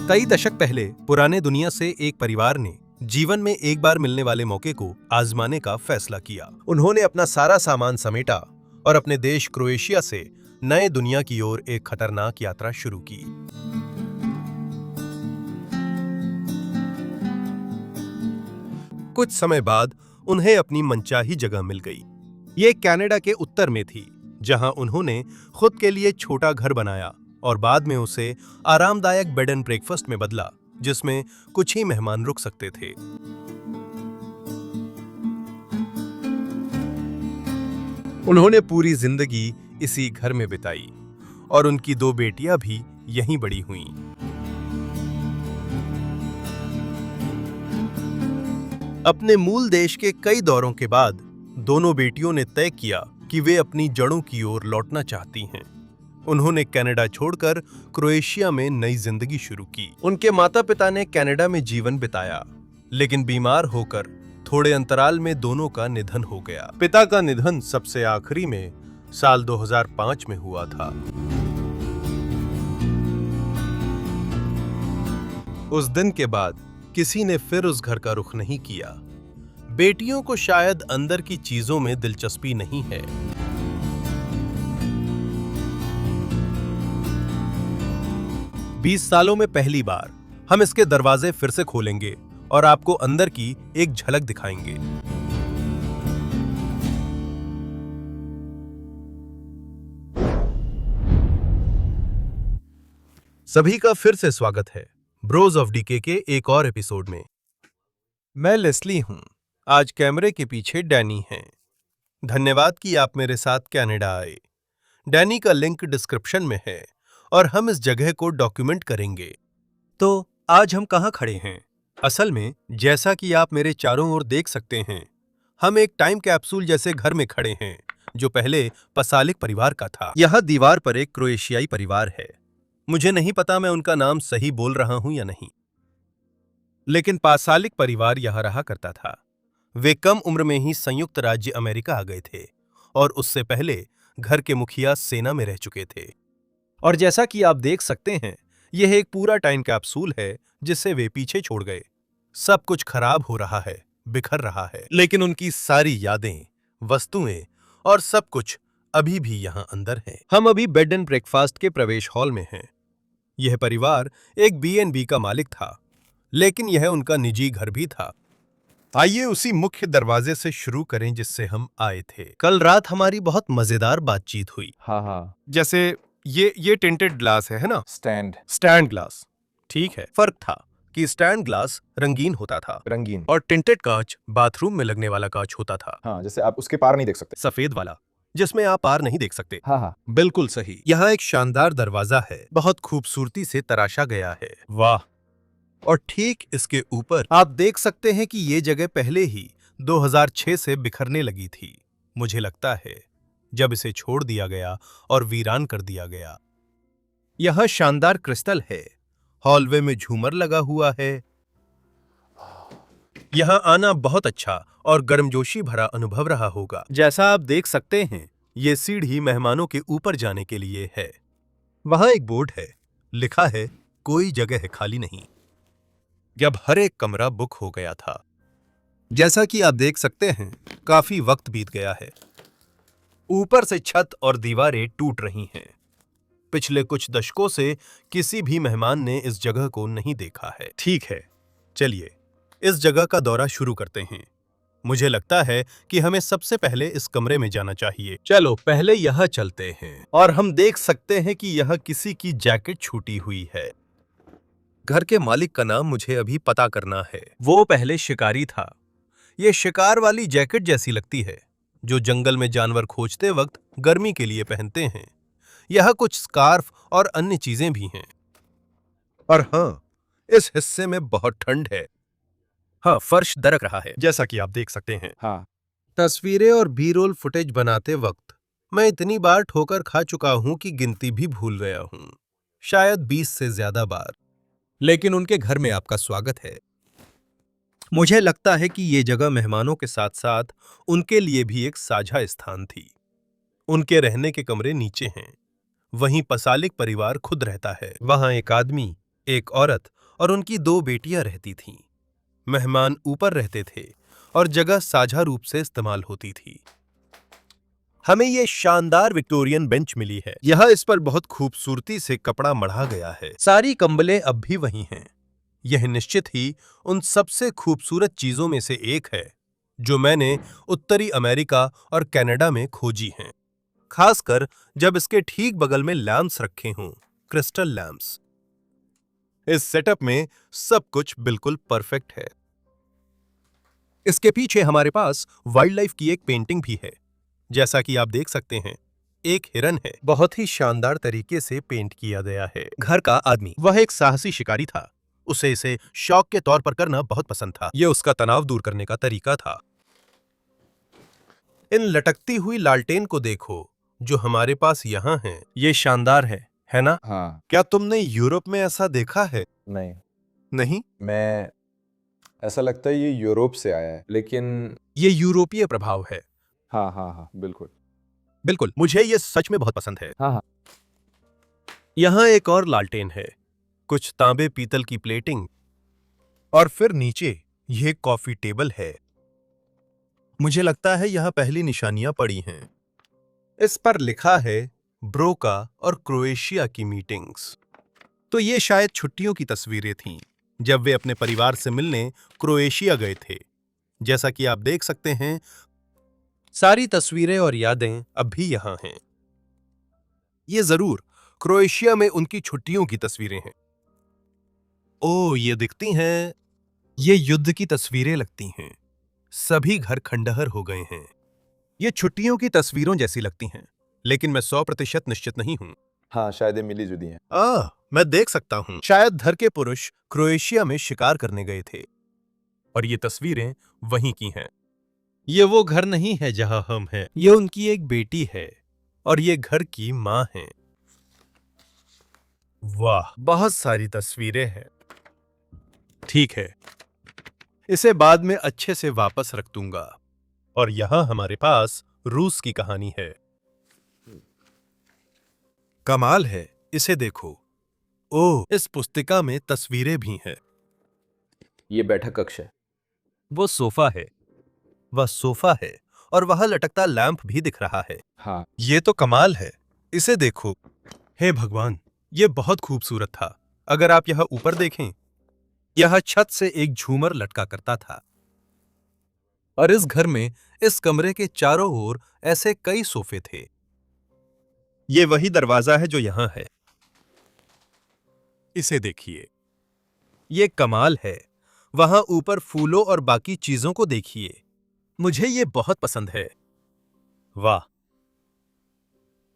कई दशक पहले पुराने दुनिया से एक परिवार ने जीवन में एक बार मिलने वाले मौके को आजमाने का फैसला किया। उन्होंने अपना सारा सामान समेटा और अपने देश क्रोएशिया से नए दुनिया की ओर एक खतरनाक यात्रा शुरू की। कुछ समय बाद उन्हें अपनी मनचाही जगह मिल गई। ये कनाडा के उत्तर में थी, जहां उन्होंने खुद के लिए छोटा घर बनाया और बाद में उसे आरामदायक बेड एंड ब्रेकफास्ट में बदला, जिसमें कुछ ही मेहमान रुक सकते थे। उन्होंने पूरी जिंदगी इसी घर में बिताई और उनकी 2 बेटियां भी यहीं बड़ी हुईं। अपने मूल देश के कई दौरों के बाद दोनों बेटियों ने तय किया कि वे अपनी जड़ों की ओर लौटना चाहती हैं। उन्होंने कनाडा छोड़कर क्रोएशिया में नई जिंदगी शुरू की। उनके माता-पिता ने कनाडा में जीवन बिताया, लेकिन बीमार होकर थोड़े अंतराल में दोनों का निधन हो गया। पिता का निधन सबसे आखिरी में साल 2005 में हुआ था। उस दिन के बाद किसी ने फिर उस घर का रुख नहीं किया। बेटियों को शायद अंदर की चीजों में दिलचस्पी नहीं है। बीस सालों में पहली बार हम इसके दरवाजे फिर से खोलेंगे और आपको अंदर की एक झलक दिखाएंगे। सभी का फिर से स्वागत है ब्रोज ऑफ डीके के एक और एपिसोड में। मैं लेस्ली हूं। आज कैमरे के पीछे डैनी हैं। धन्यवाद कि आप मेरे साथ कनाडा आए। डैनी का लिंक डिस्क्रिप्शन में है और हम इस जगह को डॉक्यूमेंट करेंगे। तो आज हम कहां खड़े हैं? असल में जैसा कि आप मेरे चारों ओर देख सकते हैं, हम एक टाइम कैप्सूल जैसे घर में खड़े हैं, जो पहले पसालिक परिवार का था। यह दीवार पर एक क्रोएशियाई परिवार है। मुझे नहीं पता मैं उनका नाम सही बोल रहा हूं या नहीं, लेकिन पासालिक परिवार यहां रहा करता था। वे कम उम्र में ही संयुक्त राज्य अमेरिका आ गए थे और उससे पहले घर के मुखिया सेना में रह चुके थे। और जैसा कि आप देख सकते हैं, यह एक पूरा टाइम कैप्सूल है जिसे वे पीछे छोड़ गए। सब कुछ खराब हो रहा है, बिखर रहा है, लेकिन उनकी सारी यादें, वस्तुएं और सब कुछ अभी भी यहां अंदर हैं। हम अभी बेड एंड ब्रेकफास्ट के प्रवेश हॉल में हैं। यह परिवार एक B&B का मालिक था, लेकिन यह उनका निजी घर भी था। आइए उसी मुख्य दरवाजे से शुरू करें जिससे हम आए थे। कल रात हमारी बहुत मजेदार बातचीत हुई। हाँ, जैसे ये टिंटेड ग्लास है ना? Stand glass. ठीक है। फर्क था कि स्टैंड ग्लास रंगीन होता था रंगीन, और टिंटेड कांच बाथरूम में लगने वाला कांच होता था। हाँ, जैसे आप उसके पार नहीं देख सकते। सफेद वाला, जिसमें आप पार नहीं देख सकते। हाँ, बिल्कुल सही। यहाँ एक शानदार दरवाजा है, बहुत खूबसूरती से तराशा गया है। वाह। और ठीक इसके ऊपर आप देख सकते हैं कि ये जगह पहले ही 2006 से बिखरने लगी थी। मुझे लगता है जब इसे छोड़ दिया गया और वीरान कर दिया गया। यह शानदार क्रिस्टल है। हॉलवे में झूमर लगा हुआ है। यहां आना बहुत अच्छा और गर्मजोशी भरा अनुभव रहा होगा। जैसा आप देख सकते हैं, ये सीढ़ी मेहमानों के ऊपर जाने के लिए है। वहां एक बोर्ड है, लिखा है कोई जगह है खाली नहीं। जब हर एक कमरा बुक हो गया था। जैसा कि आप देख सकते हैं, काफी वक्त बीत गया है। ऊपर से छत और दीवारें टूट रही हैं। पिछले कुछ दशकों से किसी भी मेहमान ने इस जगह को नहीं देखा है। ठीक है, चलिए इस जगह का दौरा शुरू करते हैं। मुझे लगता है कि हमें सबसे पहले इस कमरे में जाना चाहिए। चलो पहले यहां चलते हैं और हम देख सकते हैं कि यह किसी की जैकेट छूटी हुई है। घर के मालिक का नाम मुझे अभी पता करना है। वो पहले शिकारी था। ये शिकार वाली जैकेट जैसी लगती है, जो जंगल में जानवर खोजते वक्त गर्मी के लिए पहनते हैं। यह कुछ स्कार्फ और अन्य चीजें भी हैं। और हाँ, इस हिस्से में बहुत ठंड है। हाँ, फर्श दरक रहा है, जैसा कि आप देख सकते हैं। हाँ। तस्वीरें और बी-रोल फुटेज बनाते वक्त मैं इतनी बार ठोकर खा चुका हूं कि गिनती भी भूल गया हूं। शायद 20 से ज्यादा बार। लेकिन उनके घर में आपका स्वागत है। मुझे लगता है कि ये जगह मेहमानों के साथ साथ उनके लिए भी एक साझा स्थान थी। उनके रहने के कमरे नीचे हैं। वहीं पसालिक परिवार खुद रहता है। वहां एक आदमी, एक औरत और उनकी 2 बेटियां रहती थीं। मेहमान ऊपर रहते थे और जगह साझा रूप से इस्तेमाल होती थी। हमें ये शानदार विक्टोरियन बेंच मिली है। यह इस पर बहुत खूबसूरती से कपड़ा मढ़ा गया है। सारी कंबलें अब भी वही हैं। यह निश्चित ही उन सबसे खूबसूरत चीजों में से एक है जो मैंने उत्तरी अमेरिका और कनाडा में खोजी हैं, खासकर जब इसके ठीक बगल में लैंप्स रखे हों, क्रिस्टल लैंप्स। इस सेटअप में सब कुछ बिल्कुल परफेक्ट है। इसके पीछे हमारे पास वाइल्ड लाइफ की एक पेंटिंग भी है। जैसा कि आप देख सकते हैं, एक हिरन है। बहुत ही शानदार तरीके से पेंट किया गया है। घर का आदमी, वह एक साहसी शिकारी था। उसे इसे शौक के तौर पर करना बहुत पसंद था। यह उसका तनाव दूर करने का तरीका था। इन लटकती हुई लालटेन को देखो जो हमारे पास यहाँ हैं। ये शानदार है ना? हाँ। क्या तुमने यूरोप में ऐसा देखा है? नहीं, नहीं? मैं ऐसा लगता है ये यूरोप से आया है, लेकिन ये यूरोपीय प्रभाव है। हाँ हाँ हाँ, बिल्कुल। बिल्कुल, मुझे ये सच में बहुत पसंद है। हाँ हाँ। यहाँ एक और लालटेन है, कुछ तांबे पीतल की प्लेटिंग, और फिर नीचे ये कॉफी टेबल है। मुझे लगता है यहाँ पहली निशानियां पड़ी हैं। इस पर लिखा है ब्रोका और क्रोएशिया की मीटिंग्स। तो ये शायद छुट्टियों की तस्वीरें थीं जब वे अपने परिवार से मिलने क्रोएशिया गए थे। जैसा कि आप देख सकते हैं, सारी तस्वीरें और यादें अब भी यहाँ हैं। ये जरूर क्रोएशिया में उनकी छुट्टियों की तस्वीरें हैं। ओह, ये दिखती हैं, ये युद्ध की तस्वीरें लगती हैं। सभी घर खंडहर हो गए हैं। ये छुट्टियों की तस्वीरों जैसी लगती हैं, लेकिन मैं 100% निश्चित नहीं हूं। हाँ, शायद ये मिली जुली हैं। मैं देख सकता हूं। शायद धर के पुरुष क्रोएशिया में शिकार करने गए थे और ये तस्वीरें वहीं की हैं। ये वो घर नहीं है जहां हम हैं। ये उनकी एक बेटी है और ये घर की मां है। वाह, बहुत सारी तस्वीरें हैं। ठीक है, इसे बाद में अच्छे से वापस रख दूंगा। और यहां हमारे पास रूस की कहानी है। कमाल है, इसे देखो। ओह, इस पुस्तिका में तस्वीरें भी हैं। ये बैठक कक्ष है। वो सोफा है, वह सोफा है और वहां लटकता लैंप भी दिख रहा है। हाँ। ये तो कमाल है, इसे देखो। हे भगवान, ये बहुत खूबसूरत था। अगर आप यहां ऊपर देखें, यह छत से एक झूमर लटका करता था। और इस घर में, इस कमरे के चारों ओर ऐसे कई सोफे थे। ये वही दरवाजा है जो यहां है। इसे देखिए, ये कमाल है। वहां ऊपर फूलों और बाकी चीजों को देखिए। मुझे ये बहुत पसंद है। वाह।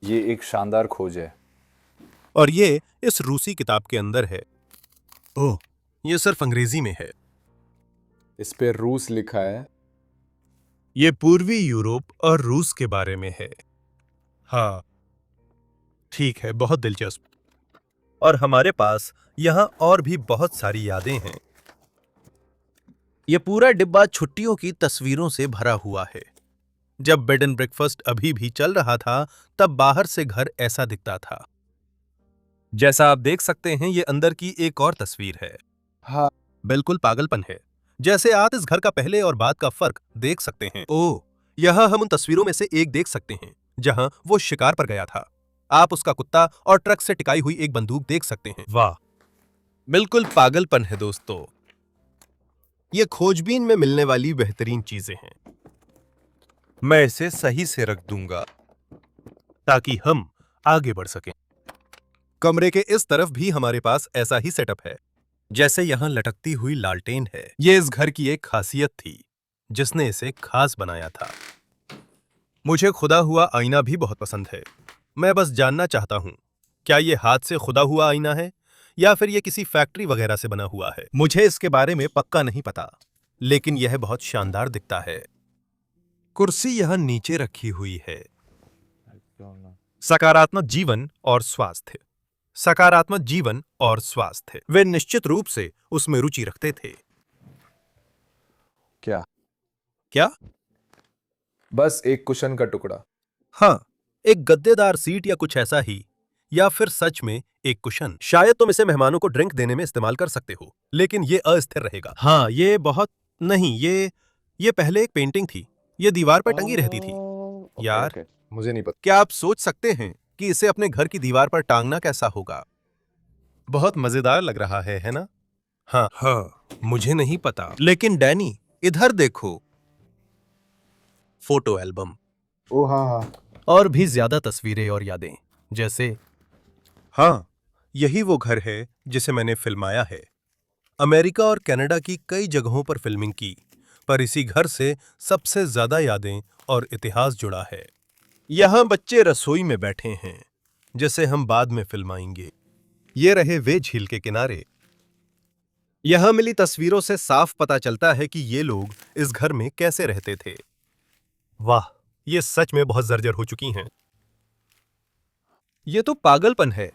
ये एक शानदार खोज है। और ये इस रूसी किताब के अंदर है। ओह, ये सिर्फ अंग्रेजी में है। इस पे रूस लिखा है। ये पूर्वी यूरोप और रूस के बारे में है। हाँ, ठीक है, बहुत दिलचस्प। और हमारे पास यहां और भी बहुत सारी यादें हैं। यह पूरा डिब्बा छुट्टियों की तस्वीरों से भरा हुआ है। जब बेड एंड ब्रेकफास्ट अभी भी चल रहा था, तब बाहर से घर ऐसा दिखता था। जैसा आप देख सकते हैं, ये अंदर की एक और तस्वीर है। हाँ। बिल्कुल पागलपन है। जैसे आप इस घर का पहले और बाद का फर्क देख सकते हैं। ओह, यहां हम उन तस्वीरों में से एक देख सकते हैं जहां वो शिकार पर गया था। आप उसका कुत्ता और ट्रक से टिकाई हुई एक बंदूक देख सकते हैं। वाह, बिल्कुल पागलपन है दोस्तों। ये खोजबीन में मिलने वाली बेहतरीन चीजें हैं। मैं इसे सही से रख दूंगा ताकि हम आगे बढ़ सकें। कमरे के इस तरफ भी हमारे पास ऐसा ही सेटअप है, जैसे यहां लटकती हुई लालटेन है। यह इस घर की एक खासियत थी जिसने इसे खास बनाया था। मुझे खुदा हुआ आईना भी बहुत पसंद है। मैं बस जानना चाहता हूं, क्या यह हाथ से खुदा हुआ आईना है या फिर यह किसी फैक्ट्री वगैरह से बना हुआ है? मुझे इसके बारे में पक्का नहीं पता, लेकिन यह बहुत शानदार दिखता है। कुर्सी यहां नीचे रखी हुई है। सकारात्मक जीवन और स्वास्थ्य। सकारात्मक जीवन और स्वास्थ्य, वे निश्चित रूप से उसमें रुचि रखते थे। क्या? क्या? बस एक कुशन का टुकड़ा। हाँ, एक गद्देदार सीट या कुछ ऐसा ही। या फिर सच में एक कुशन। शायद तुम इसे मेहमानों को ड्रिंक देने में इस्तेमाल कर सकते हो, लेकिन ये अस्थिर रहेगा। हाँ, ये बहुत नहीं, ये पहले एक पेंटिंग थी। ये दीवार पर टंगी रहती थी। यार, मुझे नहीं पता। क्या आप सोच सकते हैं कि इसे अपने घर की दीवार पर टांगना कैसा होगा? बहुत मजेदार लग रहा है ना? हाँ, मुझे नहीं पता। लेकिन डैनी, इधर देखो। Photo album. ओ हाँ हाँ। और भी ज्यादा तस्वीरें और यादें, जैसे हाँ, यही वो घर है जिसे मैंने फिल्माया है। अमेरिका और कनाडा की कई जगहों पर फिल्मिंग की, पर इसी घर से सबसे ज्यादा यादें और इतिहास जुड़ा है। यहाँ बच्चे रसोई में बैठे हैं, जिसे हम बाद में फिल्माएंगे। ये रहे वे झील के किनारे। यहाँ मिली तस्वीरों से साफ पता चलता है कि ये लोग इस घर में कैसे रहते थे। वाह, ये सच में बहुत जर्जर हो चुकी हैं। ये तो पागलपन है।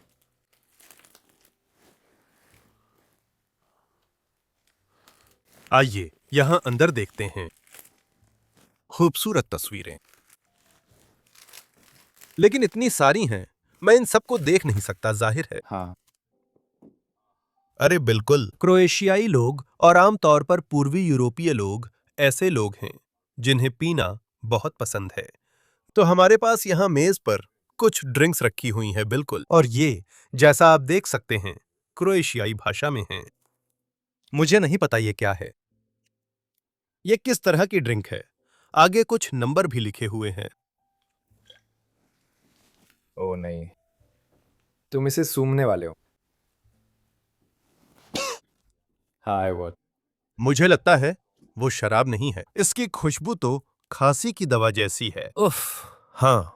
आइए यहां अंदर देखते हैं। खूबसूरत तस्वीरें, लेकिन इतनी सारी हैं, मैं इन सबको देख नहीं सकता, जाहिर है। हाँ। अरे बिल्कुल, क्रोएशियाई लोग और आमतौर पर पूर्वी यूरोपीय लोग ऐसे लोग हैं जिन्हें पीना बहुत पसंद है। तो हमारे पास यहाँ मेज पर कुछ ड्रिंक्स रखी हुई हैं, बिल्कुल, और ये, जैसा आप देख सकते हैं, क्रोएशियाई भाषा में हैं। मुझे नहीं पता ये क्या है, ये किस तरह की ड्रिंक है। आगे कुछ नंबर भी लिखे हुए हैं। ओ नहीं, तुम इसे सूंघने वाले हो। हाँ, वो मुझे लगता है वो शराब नहीं है। इसकी खुशबू तो खांसी की दवा जैसी है। उफ, हाँ,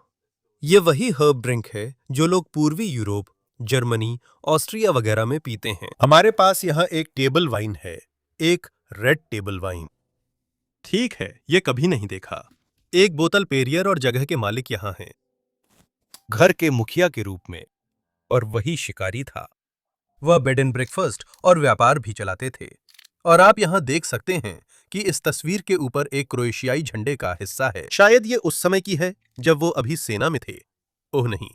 ये वही हर्ब ड्रिंक है जो लोग पूर्वी यूरोप, जर्मनी, ऑस्ट्रिया वगैरह में पीते हैं। हमारे पास यहाँ एक टेबल वाइन है, एक रेड टेबल वाइन। ठीक है, ये कभी नहीं देखा। एक बोतल पेरियर और जगह के मालिक यहाँ हैं, घर के मुखिया के रूप में, और वही शिकारी था। वह बेड एंड ब्रेकफास्ट और व्यापार भी चलाते थे। और आप यहाँ देख सकते हैं कि इस तस्वीर के ऊपर एक क्रोएशियाई झंडे का हिस्सा है। शायद ये उस समय की है जब वो अभी सेना में थे। ओह नहीं,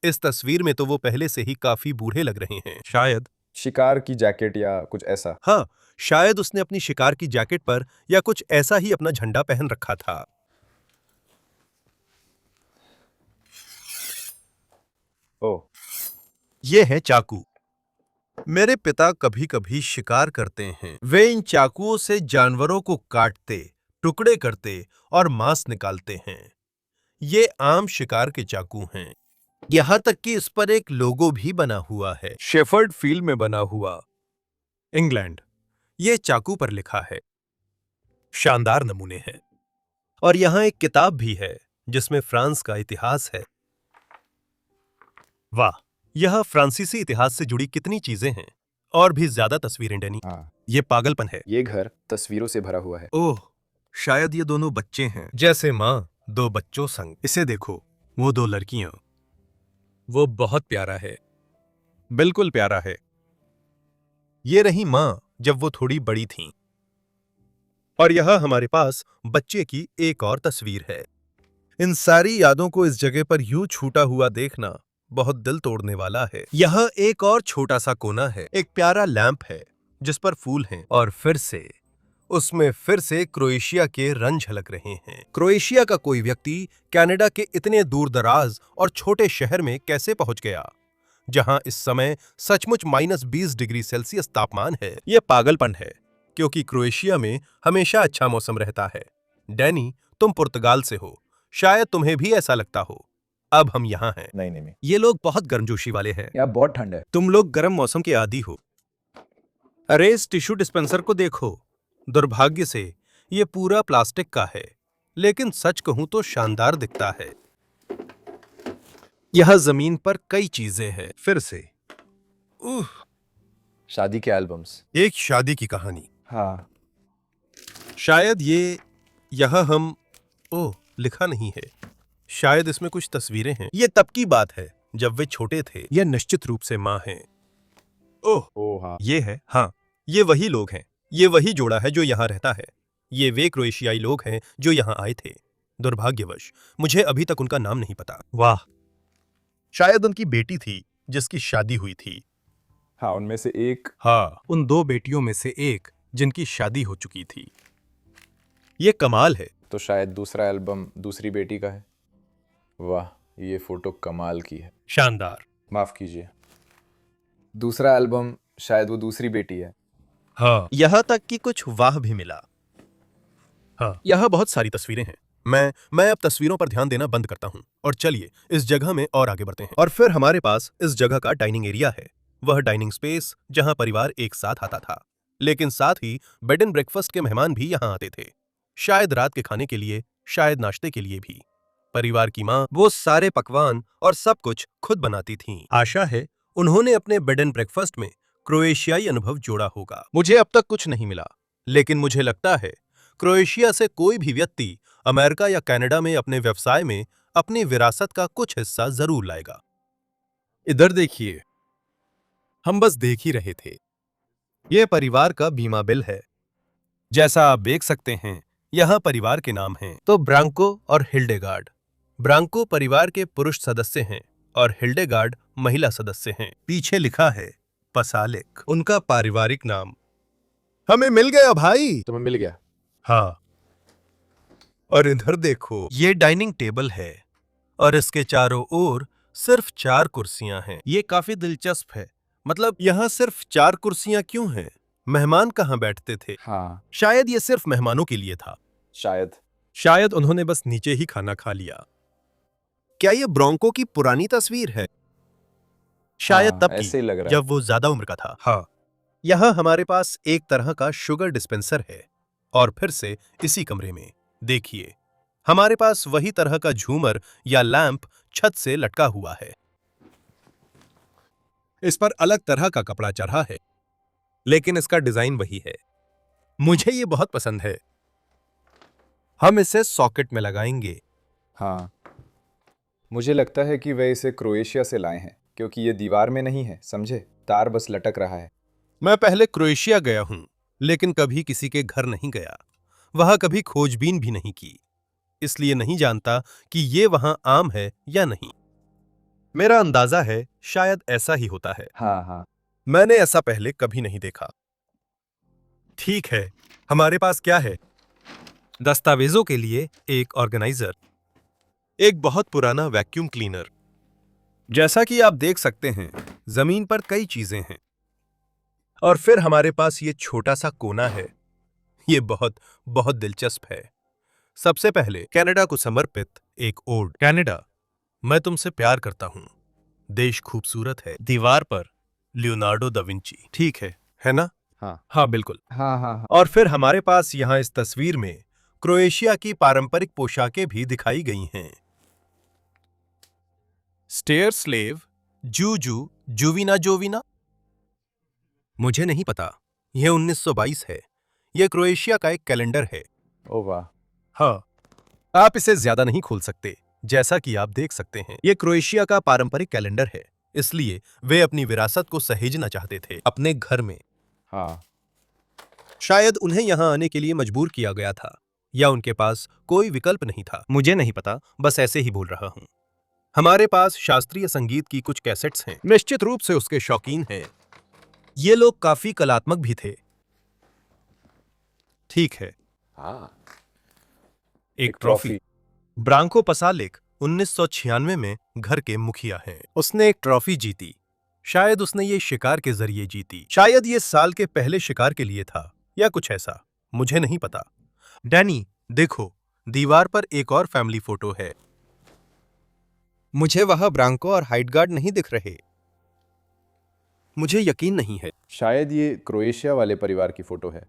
इस तस्वीर में तो वो पहले से ही काफी बूढ़े लग रहे हैं। शायद शिकार की जैकेट या कुछ ऐसा। हाँ, शायद उसने अपनी शिकार की जैकेट पर या कुछ ऐसा ही अपना झंडा पहन रखा था। ओ, ये है चाकू। मेरे पिता कभी कभी शिकार करते हैं। वे इन चाकुओं से जानवरों को काटते, टुकड़े करते और मांस निकालते हैं। ये आम शिकार के चाकू हैं। यहाँ तक कि इस पर एक लोगो भी बना हुआ है, शेफर्ड फील्ड में बना हुआ, इंग्लैंड। ये चाकू पर लिखा है। शानदार नमूने हैं। और यहाँ एक किताब भी है जिसमें फ्रांस का इतिहास है। वाह, यह फ्रांसीसी इतिहास से जुड़ी कितनी चीजें हैं, और भी ज्यादा तस्वीरें, डैनी। हाँ। ये पागलपन है। ये घर तस्वीरों से भरा हुआ है। ओह, शायद ये दोनों बच्चे हैं, जैसे माँ दो बच्चों संग। इसे देखो, वो दो लड़कियां। वो बहुत प्यारा है, बिल्कुल प्यारा है। ये रही माँ जब वो थोड़ी बड़ी थीं। और यह हमारे पास बच्चे की एक और तस्वीर है। इन सारी यादों को इस जगह पर यूं छूटा हुआ देखना बहुत दिल तोड़ने वाला है। यह एक और छोटा सा कोना है, एक प्यारा लैंप है जिस पर फूल हैं, और उसमें फिर से क्रोएशिया के रंग झलक रहे हैं। क्रोएशिया का कोई व्यक्ति कनाडा के इतने दूर दराज और छोटे शहर में कैसे पहुंच गया, जहां इस समय सचमुच -20 डिग्री सेल्सियस तापमान है। यह पागलपन है, क्योंकि क्रोएशिया में हमेशा अच्छा मौसम रहता है। डैनी, तुम पुर्तगाल से हो, शायद तुम्हें भी ऐसा लगता हो। अब हम यहाँ हैं। नहीं। ये लोग बहुत गर्मजोशी वाले हैं। यहाँ बहुत ठंड है। तुम लोग गर्म मौसम के आदी हो। अरे इस टिश्यू डिस्पेंसर को देखो। दुर्भाग्य से ये पूरा प्लास्टिक का है, लेकिन सच कहूं तो शानदार दिखता है। यह जमीन पर कई चीजें हैं। फिर से शादी के एल्बम्स। एक शादी की कहानी। हाँ। शायद यहाँ हम लिखा नहीं है। शायद इसमें कुछ तस्वीरें हैं। ये तब की बात है जब वे छोटे थे। यह निश्चित रूप से माँ हैं। ओह हाँ। ये है, हाँ, ये वही लोग हैं। ये वही जोड़ा है जो यहाँ रहता है। ये वे क्रोएशियाई लोग हैं जो यहाँ आए थे। दुर्भाग्यवश मुझे अभी तक उनका नाम नहीं पता। वाह, शायद उनकी बेटी थी जिसकी शादी हुई थी। हाँ, उनमें से एक। हाँ, उन 2 बेटियों में से एक जिनकी शादी हो चुकी थी। ये कमाल है। तो शायद दूसरा एल्बम दूसरी बेटी का है। वाह, ये फोटो कमाल की है। शानदार। माफ कीजिए, दूसरा एल्बम शायद वो दूसरी बेटी है। हाँ, यहाँ तक कि कुछ वाह भी मिला। हाँ, यहाँ बहुत सारी तस्वीरें हैं। मैं अब तस्वीरों पर ध्यान देना बंद करता हूँ और चलिए इस जगह में और आगे बढ़ते हैं। और फिर हमारे पास इस जगह का डाइनिंग एरिया है, वह डाइनिंग स्पेस जहाँ परिवार एक साथ आता था, लेकिन साथ ही बेड एंड ब्रेकफास्ट के मेहमान भी यहाँ आते थे, शायद रात के खाने के लिए, शायद नाश्ते के लिए भी। परिवार की माँ वो सारे पकवान और सब कुछ खुद बनाती थीं। आशा है उन्होंने अपने बेड एंड ब्रेकफास्ट में क्रोएशियाई अनुभव जोड़ा होगा। मुझे अब तक कुछ नहीं मिला, लेकिन मुझे लगता है क्रोएशिया से कोई भी व्यक्ति अमेरिका या कनाडा में अपने व्यवसाय में अपनी विरासत का कुछ हिस्सा जरूर लाएगा। इधर देखिए, हम बस देख ही रहे थे। यह परिवार का बीमा बिल है। जैसा आप देख सकते हैं, यहाँ परिवार के नाम हैं। तो ब्रांको और हिल्डेगार्ड। ब्रांको परिवार के पुरुष सदस्य हैं और हिल्डेगार्ड महिला सदस्य हैं। पीछे लिखा है पसालिक, उनका पारिवारिक नाम। हमें मिल गया भाई। तुम्हें मिल गया। हाँ, और इधर देखो, ये डाइनिंग टेबल है और इसके चारों ओर सिर्फ 4 कुर्सियां हैं। ये काफी दिलचस्प है। मतलब यहाँ सिर्फ 4 कुर्सियां क्यों हैं? मेहमान कहाँ बैठते थे? हाँ, शायद ये सिर्फ मेहमानों के लिए था। शायद उन्होंने बस नीचे ही खाना खा लिया। क्या ये ब्रोंको की पुरानी तस्वीर है? शायद हाँ, तब ऐसे ही लग की, रहा है। जब वो ज्यादा उम्र का था। हाँ, यहाँ हमारे पास एक तरह का शुगर डिस्पेंसर है और फिर से इसी कमरे में देखिए, हमारे पास वही तरह का झूमर या लैंप छत से लटका हुआ है। इस पर अलग तरह का कपड़ा चढ़ा है, लेकिन इसका डिजाइन वही है। मुझे ये बहुत पसंद है। हम इसे सॉकेट में लगाएंगे। हाँ, मुझे लगता है कि वे इसे क्रोएशिया से लाए हैं, क्योंकि ये दीवार में नहीं है, समझे? तार बस लटक रहा है। मैं पहले क्रोएशिया गया हूं, लेकिन कभी किसी के घर नहीं गया। वहां कभी खोजबीन भी नहीं की, इसलिए नहीं जानता कि ये वहां आम है या नहीं। मेरा अंदाजा है शायद ऐसा ही होता है। हाँ हाँ, मैंने ऐसा पहले कभी नहीं देखा। ठीक है, हमारे पास क्या है? दस्तावेजों के लिए एक ऑर्गेनाइजर, एक बहुत पुराना वैक्यूम क्लीनर। जैसा कि आप देख सकते हैं, जमीन पर कई चीजें हैं। और फिर हमारे पास ये छोटा सा कोना है। ये बहुत बहुत दिलचस्प है। सबसे पहले कनाडा को समर्पित एक ओड। कनाडा, मैं तुमसे प्यार करता हूं। देश खूबसूरत है। दीवार पर लियोनार्डो दा विंची। ठीक है ना? हाँ, बिल्कुल। हाँ हाँ हाँ। और फिर हमारे पास यहाँ इस तस्वीर में क्रोएशिया की पारंपरिक पोशाकें भी दिखाई गई हैं। स्टेयर स्लेव, जूजू, जुवीना जोवीना। मुझे नहीं पता। यह 1922 है। यह क्रोएशिया का एक कैलेंडर है। ओ वाह। हाँ, आप इसे ज्यादा नहीं खोल सकते। जैसा कि आप देख सकते हैं, यह क्रोएशिया का पारंपरिक कैलेंडर है, इसलिए वे अपनी विरासत को सहेजना चाहते थे अपने घर में। हाँ, शायद उन्हें यहाँ आने के लिए मजबूर किया गया था, या उनके पास कोई विकल्प नहीं था। मुझे नहीं पता, बस ऐसे ही बोल रहा हूँ। हमारे पास शास्त्रीय संगीत की कुछ कैसेट्स हैं। निश्चित रूप से उसके शौकीन हैं। ये लोग काफी कलात्मक भी थे। ठीक है, हाँ, एक ट्रॉफी। ब्रांको पसालिक 1996 में घर के मुखिया हैं। उसने एक ट्रॉफी जीती। शायद उसने ये शिकार के जरिए जीती। शायद ये साल के पहले शिकार के लिए था या कुछ ऐसा, मुझे नहीं पता। डैनी, देखो, दीवार पर एक और फैमिली फोटो है। मुझे वहां ब्रांको और हाइडगार्ड नहीं दिख रहे। मुझे यकीन नहीं है। शायद ये क्रोएशिया वाले परिवार की फोटो है।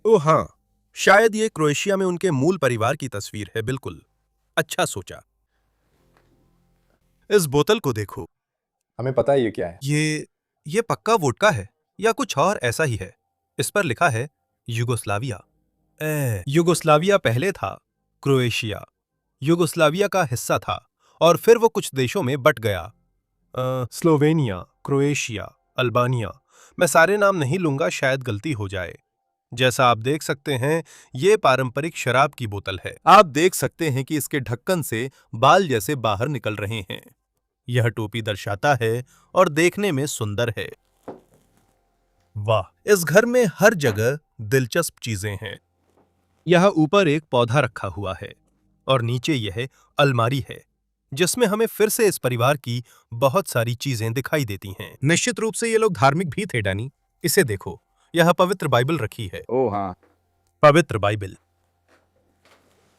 ओह हाँ, शायद ये क्रोएशिया में उनके मूल परिवार की तस्वीर है। बिल्कुल, अच्छा सोचा। इस बोतल को देखो। हमें पता है ये क्या है। ये पक्का वोडका है या कुछ और ऐसा ही है। इस पर लिखा है युगोस्लाविया। युगोस्लाविया पहले था क्रोएशिया। युगोस्लाविया का हिस्सा था और फिर वो कुछ देशों में बट गया। Slovenia, Croatia, Albania. मैं सारे नाम नहीं लूंगा, शायद गलती हो जाए। जैसा आप देख सकते हैं, ये पारंपरिक शराब की बोतल है। आप देख सकते हैं कि इसके ढक्कन से बाल जैसे बाहर निकल रहे हैं। यह टोपी दर्शाता है और देखने में सुंदर है। वाह, इस घर में हर जगह दिलचस्प चीजें हैं। यह ऊपर एक पौधा रखा हुआ है और नीचे यह अलमारी है जिसमें हमें फिर से इस परिवार की बहुत सारी चीजें दिखाई देती हैं। निश्चित रूप से ये लोग धार्मिक भी थे, डैनी। इसे देखो, यह पवित्र बाइबल रखी है। ओह हाँ, पवित्र बाइबल।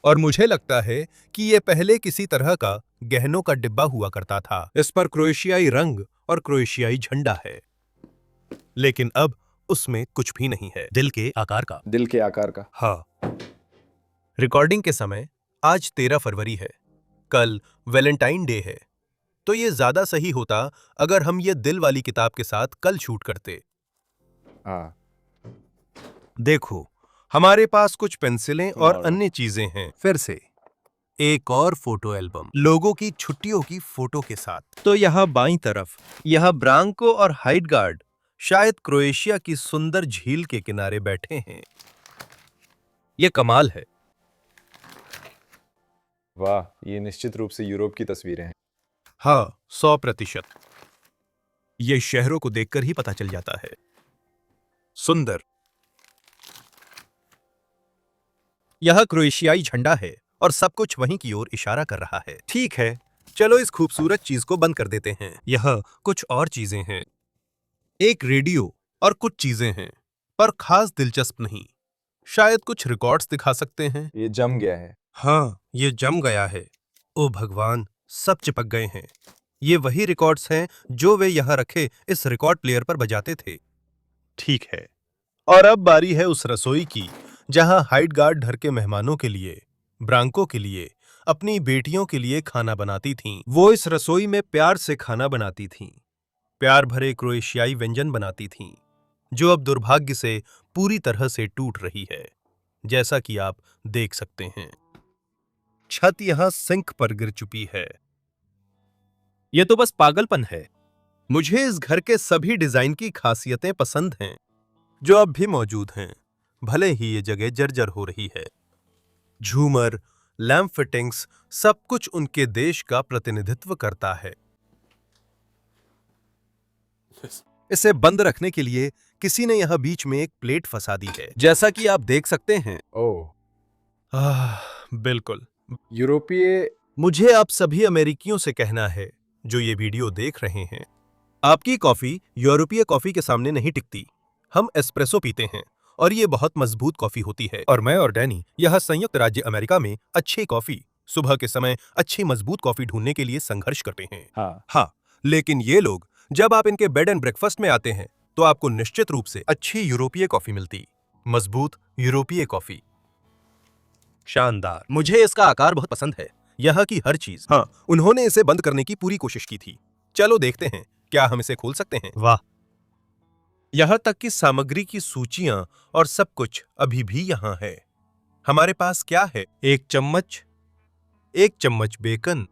और मुझे लगता है कि ये पहले किसी तरह का गहनों का डिब्बा हुआ करता था। इस पर क्रोएशियाई रंग और क्रोएशियाई झंडा है, लेकिन अब उसमें कुछ भी नहीं है। दिल के आकार का। दिल के आकार का। हाँ। रिकॉर्डिंग के समय आज 13 फरवरी है, कल वैलेंटाइन डे है, तो ये ज्यादा सही होता अगर हम ये दिल वाली किताब के साथ कल शूट करते। हाँ, देखो, हमारे पास कुछ पेंसिलें और वाह। अन्य चीजें हैं। फिर से एक और फोटो एल्बम लोगों की छुट्टियों की फोटो के साथ। तो यहाँ बाईं तरफ यह ब्रांको और हाइडगार्ड शायद क्रोएशिया की सुंदर झील के किनारे बैठे हैं। ये कमाल है। वाह, ये निश्चित रूप से यूरोप की तस्वीरें हैं। हाँ, 100%। ये शहरों को देखकर ही पता चल जाता है। सुंदर। यह क्रोएशियाई झंडा है और सब कुछ वहीं की ओर इशारा कर रहा है। ठीक है, चलो इस खूबसूरत चीज को बंद कर देते हैं। यह कुछ और चीजें हैं, एक रेडियो और कुछ चीजें हैं, पर खास दिलचस्प नहीं। शायद कुछ रिकॉर्ड्स दिखा सकते हैं। ये जम गया है। हाँ, ये जम गया है। ओ भगवान, सब चिपक गए हैं। ये वही रिकॉर्ड्स हैं जो वे यहाँ रखे इस रिकॉर्ड प्लेयर पर बजाते थे। ठीक है, और अब बारी है उस रसोई की जहां हाइडगार्ड घर के मेहमानों के लिए, ब्रांको के लिए, अपनी बेटियों के लिए खाना बनाती थीं। वो इस रसोई में प्यार से खाना बनाती थीं, प्यार भरे क्रोएशियाई व्यंजन बनाती थीं, जो अब दुर्भाग्य से पूरी तरह से टूट रही है, जैसा कि आप देख सकते हैं। छत यहां सिंक पर गिर चुकी है। यह तो बस पागलपन है। मुझे इस घर के सभी डिजाइन की खासियतें पसंद हैं, जो अब भी मौजूद हैं, भले ही ये जगह जर्जर हो रही है। झूमर, लैंप फिटिंग्स, सब कुछ उनके देश का प्रतिनिधित्व करता है। इसे बंद रखने के लिए किसी ने यहां बीच में एक प्लेट फंसा दी है, जैसा कि आप देख सकते हैं। ओह, बिल्कुल। यूरोपीय। मुझे आप सभी अमेरिकियों से कहना है जो ये वीडियो देख रहे हैं, आपकी कॉफी यूरोपीय कॉफी के सामने नहीं टिकती। हम एस्प्रेसो पीते हैं और ये बहुत मजबूत कॉफी होती है। और मैं और डैनी यह संयुक्त राज्य अमेरिका में अच्छी कॉफी, सुबह के समय अच्छी मजबूत कॉफी ढूंढने के लिए संघर्ष करते हैं। हाँ, लेकिन ये लोग, जब आप इनके बेड एंड ब्रेकफास्ट में आते हैं तो आपको निश्चित रूप से अच्छी यूरोपीय कॉफी मिलती। मजबूत यूरोपीय कॉफी। शानदार। मुझे इसका आकार बहुत पसंद है, यहाँ की हर चीज। हाँ, उन्होंने इसे बंद करने की पूरी कोशिश की थी। चलो देखते हैं, क्या हम इसे खोल सकते हैं? वाह, यहाँ तक कि सामग्री की सूचियां और सब कुछ अभी भी यहाँ है। हमारे पास क्या है? एक चम्मच बेकन,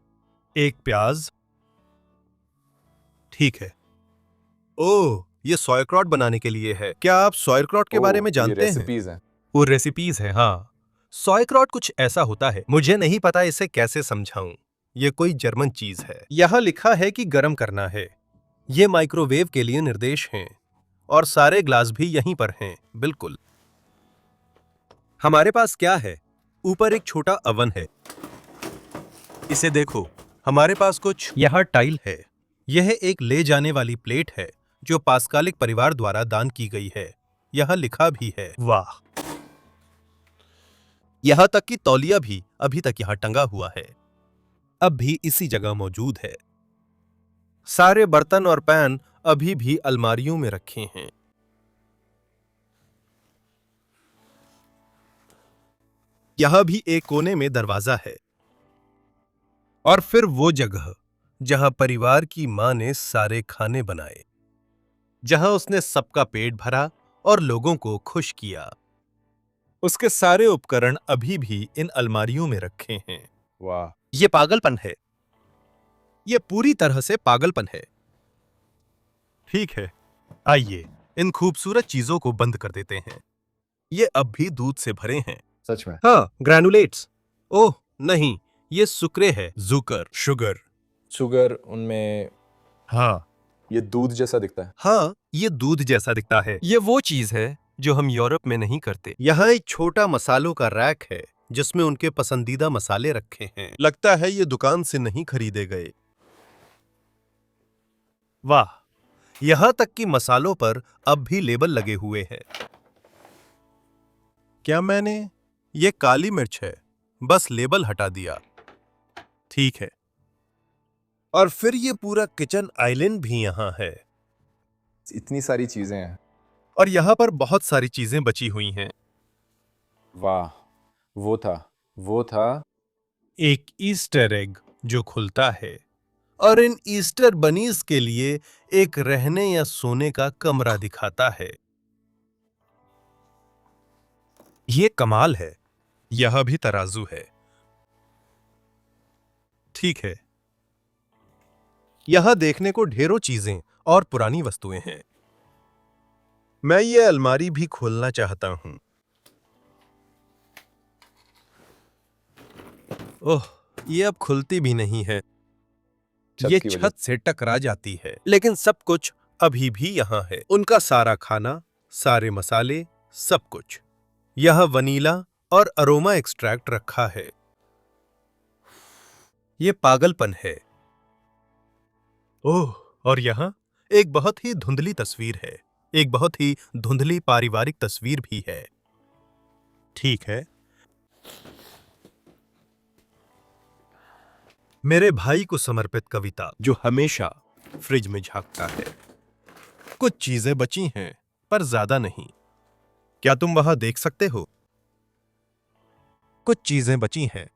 एक प्याज। ठीक है। ओह, ये सॉयक्रॉट बनाने के लिए है। क्या आप सॉयक्रॉट के बारे में जानते हैं? रेसिपीज हैं। वो रेसिपीज है। हाँ, सॉयक्रॉट कुछ ऐसा होता है, मुझे नहीं पता इसे कैसे समझाऊं। ये कोई जर्मन चीज है। यहाँ लिखा है कि गरम करना है। ये माइक्रोवेव के लिए निर्देश हैं और सारे ग्लास भी यहीं पर हैं। बिल्कुल। हमारे पास क्या है? ऊपर एक छोटा अवन है। इसे देखो, हमारे पास कुछ यहाँ टाइल है। यह एक ले जाने वाली प्लेट है जो पास्कालिक परिवार द्वारा दान की गई है। यहाँ लिखा भी है। वाह, यहाँ तक कि तौलिया भी अभी तक यहाँ टंगा हुआ है, अब भी इसी जगह मौजूद है। सारे बर्तन और पैन अभी भी अलमारियों में रखे हैं। यहां भी एक कोने में दरवाजा है और फिर वो जगह जहां परिवार की मां ने सारे खाने बनाए, जहां उसने सबका पेट भरा और लोगों को खुश किया। उसके सारे उपकरण अभी भी इन अलमारियों में रखे हैं। वाह, ये पागलपन है। ये पूरी तरह से पागलपन है। ठीक है, आइए इन खूबसूरत चीजों को बंद कर देते हैं। ये अब भी दूध से भरे हैं। सच में। हाँ, ग्रैनुलेट्स। ओह नहीं, ये सुक्रे है। Zucker, sugar. शुगर उनमें हाँ ये दूध जैसा दिखता है। हाँ, ये दूध जैसा दिखता है। ये वो चीज है जो हम यूरोप में नहीं करते। यहाँ एक छोटा मसालों का रैक है जिसमें उनके पसंदीदा मसाले रखे हैं। लगता है ये दुकान से नहीं खरीदे गए। वाह, यहाँ तक कि मसालों पर अब भी लेबल लगे हुए हैं। क्या मैंने ये काली मिर्च है, बस लेबल हटा दिया। ठीक है। और फिर ये पूरा किचन आइलैंड भी यहाँ है इतनी सारी चीजें हैं। और यहाँ पर बहुत सारी चीजें बची हुई हैं। वाह, वो था एक ईस्टर एग जो खुलता है और इन ईस्टर बनीज के लिए एक रहने या सोने का कमरा दिखाता है। ये कमाल है। यह भी तराजू है। ठीक है। यहां देखने को ढेरों चीजें और पुरानी वस्तुएं हैं। मैं ये अलमारी भी खोलना चाहता हूं। ओह, ये अब खुलती भी नहीं है। छत ये की वजह छत से टकरा जाती है, लेकिन सब कुछ अभी भी यहाँ है। उनका सारा खाना, सारे मसाले, सब कुछ। यहाँ वनीला और अरोमा एक्सट्रैक्ट रखा है। ये पागलपन है। ओह, और यहाँ एक बहुत ही धुंधली तस्वीर है। एक बहुत ही धुंधली पारिवारिक तस्वीर भी है। ठीक है। मेरे भाई को समर्पित कविता जो हमेशा फ्रिज में झांकता है। कुछ चीजें बची हैं, पर ज्यादा नहीं। क्या तुम वहां देख सकते हो? कुछ चीजें बची हैं।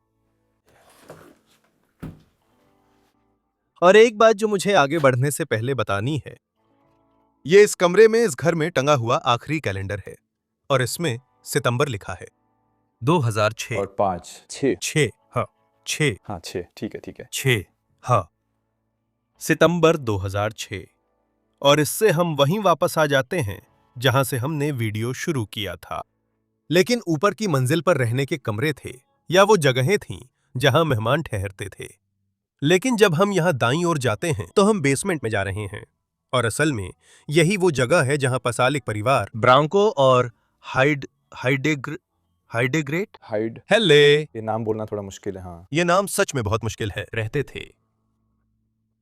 और एक बात जो मुझे आगे बढ़ने से पहले बतानी है। ये इस कमरे में, इस घर में टंगा हुआ आखिरी कैलेंडर है और इसमें सितंबर लिखा है 2006। और 6 6, हाँ 6, हाँ 6, ठीक है 6, हाँ सितंबर 2006। और इससे हम वहीं वापस आ जाते हैं जहां से हमने वीडियो शुरू किया था। लेकिन ऊपर की मंजिल पर रहने के कमरे थे या वो जगहें थीं जहां मेहमान ठहरते थे। लेकिन जब हम यहां दाईं ओर जाते हैं तो हम बेसमेंट में जा रहे हैं और असल में यही वो जगह है जहां पसालिक परिवार ब्रांको और हाइडेग्रेट हेले, ये नाम बोलना थोड़ा मुश्किल है। हाँ, ये नाम सच में बहुत मुश्किल है, रहते थे।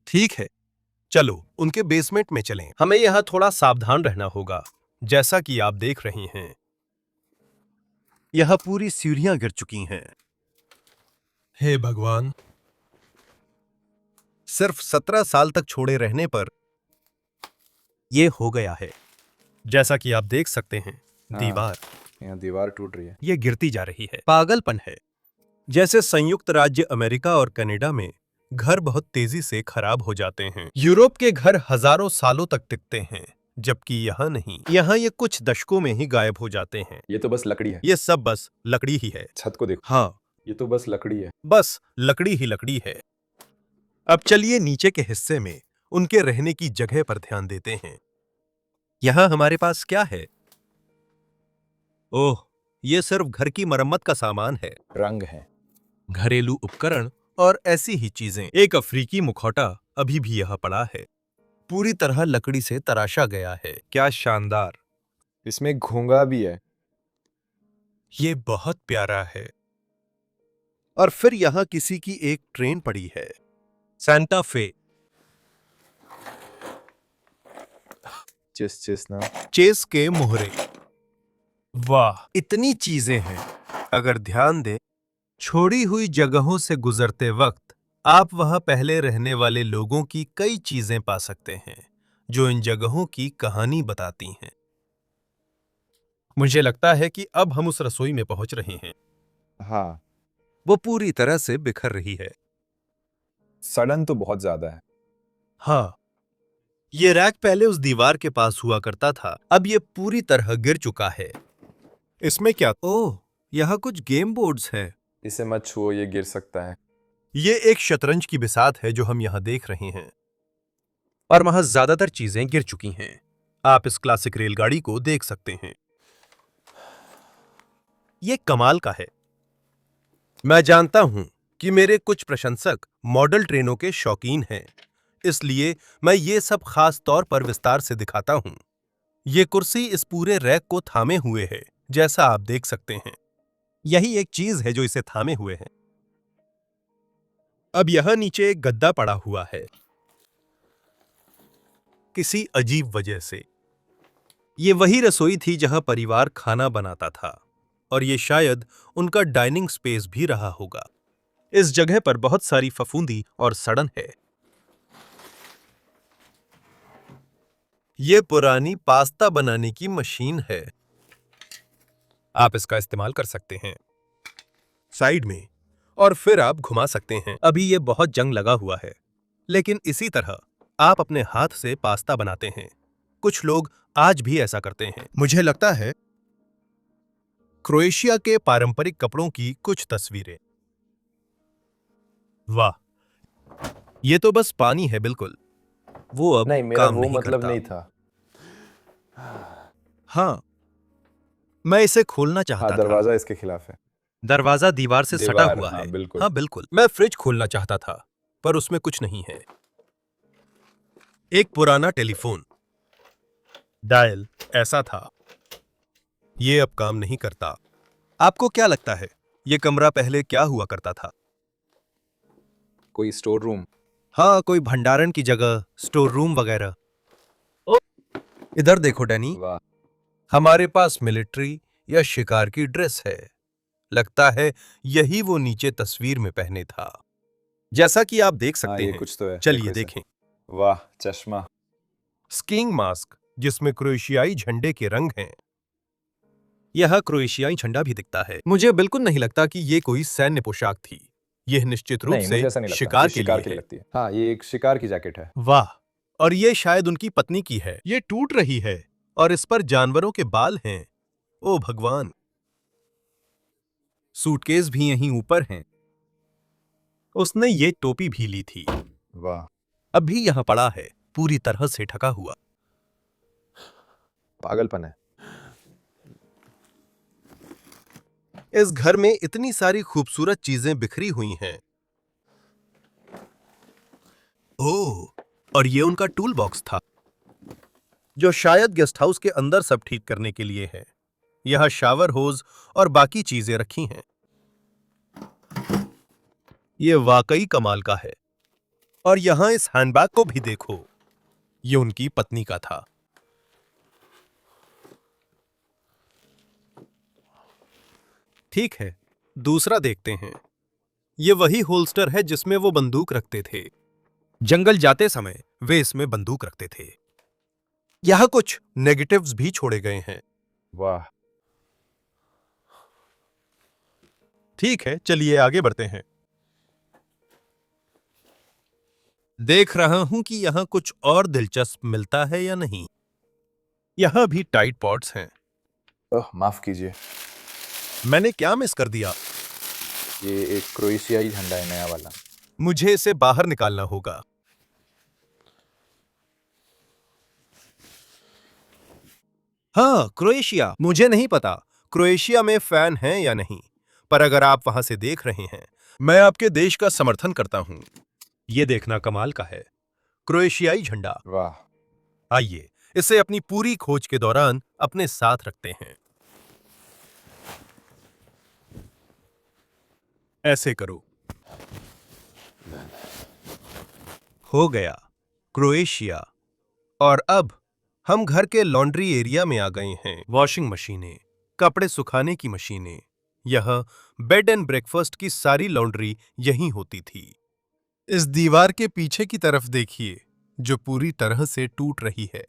ठीक है, चलो उनके बेसमेंट में चलें। हमें यहां थोड़ा सावधान रहना होगा। जैसा कि आप देख रहे हैं, यहां पूरी सीढ़ियां गिर चुकी हैं। हे भगवान, सिर्फ 17 साल तक छोड़े रहने पर यह हो गया है। जैसा कि आप देख सकते हैं, हाँ। दीवार, यहाँ दीवार टूट रही है। ये गिरती जा रही है। पागलपन है। जैसे संयुक्त राज्य अमेरिका और कनाडा में घर बहुत तेजी से खराब हो जाते हैं। यूरोप के घर हजारों सालों तक टिकते हैं, जबकि यहाँ नहीं। यहाँ ये कुछ दशकों में ही गायब हो जाते हैं। ये तो बस लकड़ी है। ये सब बस लकड़ी ही है। छत को देखो, हाँ, ये तो बस लकड़ी है। बस लकड़ी ही लकड़ी है। अब चलिए नीचे के हिस्से में उनके रहने की जगह पर ध्यान देते हैं। यहाँ हमारे पास क्या है? ओह, ये सिर्फ घर की मरम्मत का सामान है। रंग है, घरेलू उपकरण और ऐसी ही चीजें। एक अफ्रीकी मुखौटा अभी भी यहाँ पड़ा है, पूरी तरह लकड़ी से तराशा गया है। क्या शानदार! इसमें एक घोंगा भी है। ये बहुत प्यारा है। और फिर यहाँ किसी की एक ट्रेन पड़ी है, सैंटा फे। चिस ना। चेस के मोहरे। वाह, इतनी चीजें हैं। अगर ध्यान दें, छोड़ी हुई जगहों से गुजरते वक्त आप वहां पहले रहने वाले लोगों की कई चीजें पा सकते हैं जो इन जगहों की कहानी बताती हैं। मुझे लगता है कि अब हम उस रसोई में पहुंच रहे हैं। हाँ, वो पूरी तरह से बिखर रही है। सड़न तो बहुत ज्यादा है। हाँ, ये रैक पहले उस दीवार के पास हुआ करता था, अब ये पूरी तरह गिर चुका है। इसमें क्या? ओह, यहाँ कुछ गेम बोर्ड्स हैं। इसे मत छुओ, ये गिर सकता है। ये एक शतरंज की बिसात है जो हम यहां देख रहे हैं और वहां ज्यादातर चीजें गिर चुकी हैं। आप इस क्लासिक रेलगाड़ी को देख सकते हैं। ये कमाल का है। मैं जानता हूं कि मेरे कुछ प्रशंसक मॉडल ट्रेनों के शौकीन हैं, इसलिए मैं ये सब खास तौर पर विस्तार से दिखाता हूं। ये कुर्सी इस पूरे रैक को थामे हुए है, जैसा आप देख सकते हैं। यही एक चीज है जो इसे थामे हुए है। अब यहां नीचे एक गद्दा पड़ा हुआ है, किसी अजीब वजह से। ये वही रसोई थी जहां परिवार खाना बनाता था, और ये शायद उनका डाइनिंग स्पेस भी रहा होगा। इस जगह पर बहुत सारी फफूंदी और सड़न है। ये पुरानी पास्ता बनाने की मशीन है। आप इसका इस्तेमाल कर सकते हैं साइड में, और फिर आप घुमा सकते हैं। अभी ये बहुत जंग लगा हुआ है, लेकिन इसी तरह आप अपने हाथ से पास्ता बनाते हैं। कुछ लोग आज भी ऐसा करते हैं। मुझे लगता है क्रोएशिया के पारंपरिक कपड़ों की कुछ तस्वीरें। वाह, ये तो बस पानी है बिल्कुल। वो अब नहीं, मेरा काम वो नहीं मतलब करता। नहीं था। हाँ, मैं इसे खोलना हाँ, चाहता था। दरवाजा इसके खिलाफ है। दरवाजा दीवार से सटा दीवार, हुआ हाँ, है। बिल्कुल। हाँ बिल्कुल। मैं फ्रिज खोलना चाहता था, पर उसमें कुछ नहीं है। एक पुराना टेलीफोन डायल ऐसा था। ये अब काम नहीं करता। आपको क्या लगता है, ये कमरा पहले क्या हुआ करता था? कोई स्टोर रूम। हाँ, कोई भंडारण की जगह, स्टोर रूम वगैरह। इधर देखो डैनी, वाह, हमारे पास मिलिट्री या शिकार की ड्रेस है। लगता है यही वो नीचे तस्वीर में पहने था। जैसा कि आप देख हाँ, सकते ये हैं। कुछ तो है। चलिए देखो इसे। देखें। वाह, चश्मा। स्कीइंग मास्क जिसमें क्रोएशियाई झंडे के रंग हैं। यह क्रोएशियाई झंडा भी दिखता है। मुझे बिल्कुल नहीं लगता कि ये कोई सैन्य पोशाक थी। यह निश्चित रूप नहीं, से मुझे ऐसा नहीं लगता। शिकार ये के शिकार लिए के लिए है। लगती है। हाँ, ये एक शिकार की जैकेट है। वाह, और ये शायद उनकी पत्नी की है। ये टूट रही है और इस पर जानवरों के बाल हैं। ओ भगवान। सूटकेस भी यहीं ऊपर हैं। उसने ये टोपी भी ली थी। वाह, अभी यहां पड़ा है, पूरी तरह से ढका हुआ। पागलपन है। इस घर में इतनी सारी खूबसूरत चीजें बिखरी हुई हैं। ओह, और ये उनका टूल बॉक्स था, जो शायद गेस्ट हाउस के अंदर सब ठीक करने के लिए है। यहां शावर होज और बाकी चीजें रखी हैं। ये वाकई कमाल का है। और यहां इस हैंडबैग को भी देखो, ये उनकी पत्नी का था। ठीक है, दूसरा देखते हैं। ये वही होल्स्टर है जिसमें वो बंदूक रखते थे। जंगल जाते समय वे इसमें बंदूक रखते थे। यहां कुछ नेगेटिव्स भी छोड़े गए हैं। वाह, ठीक है, चलिए आगे बढ़ते हैं। देख रहा हूं कि यहां कुछ और दिलचस्प मिलता है या नहीं। यहां भी टाइट पॉट्स हैं। ओह, माफ कीजिए। मैंने क्या मिस कर दिया? ये एक क्रोएशियाई झंडा है, नया वाला। मुझे इसे बाहर निकालना होगा। हाँ, क्रोएशिया। मुझे नहीं पता क्रोएशिया में फैन हैं या नहीं, पर अगर आप वहां से देख रहे हैं, मैं आपके देश का समर्थन करता हूं। यह देखना कमाल का है, क्रोएशियाई झंडा। वाह, आइए इसे अपनी पूरी खोज के दौरान अपने साथ रखते हैं। ऐसे करो। हो गया, क्रोएशिया। और अब हम घर के लॉन्ड्री एरिया में आ गए हैं। वॉशिंग मशीनें, कपड़े सुखाने की मशीनें, यह बेड एंड ब्रेकफास्ट की सारी लॉन्ड्री यहीं होती थी। इस दीवार के पीछे की तरफ देखिए, जो पूरी तरह से टूट रही है।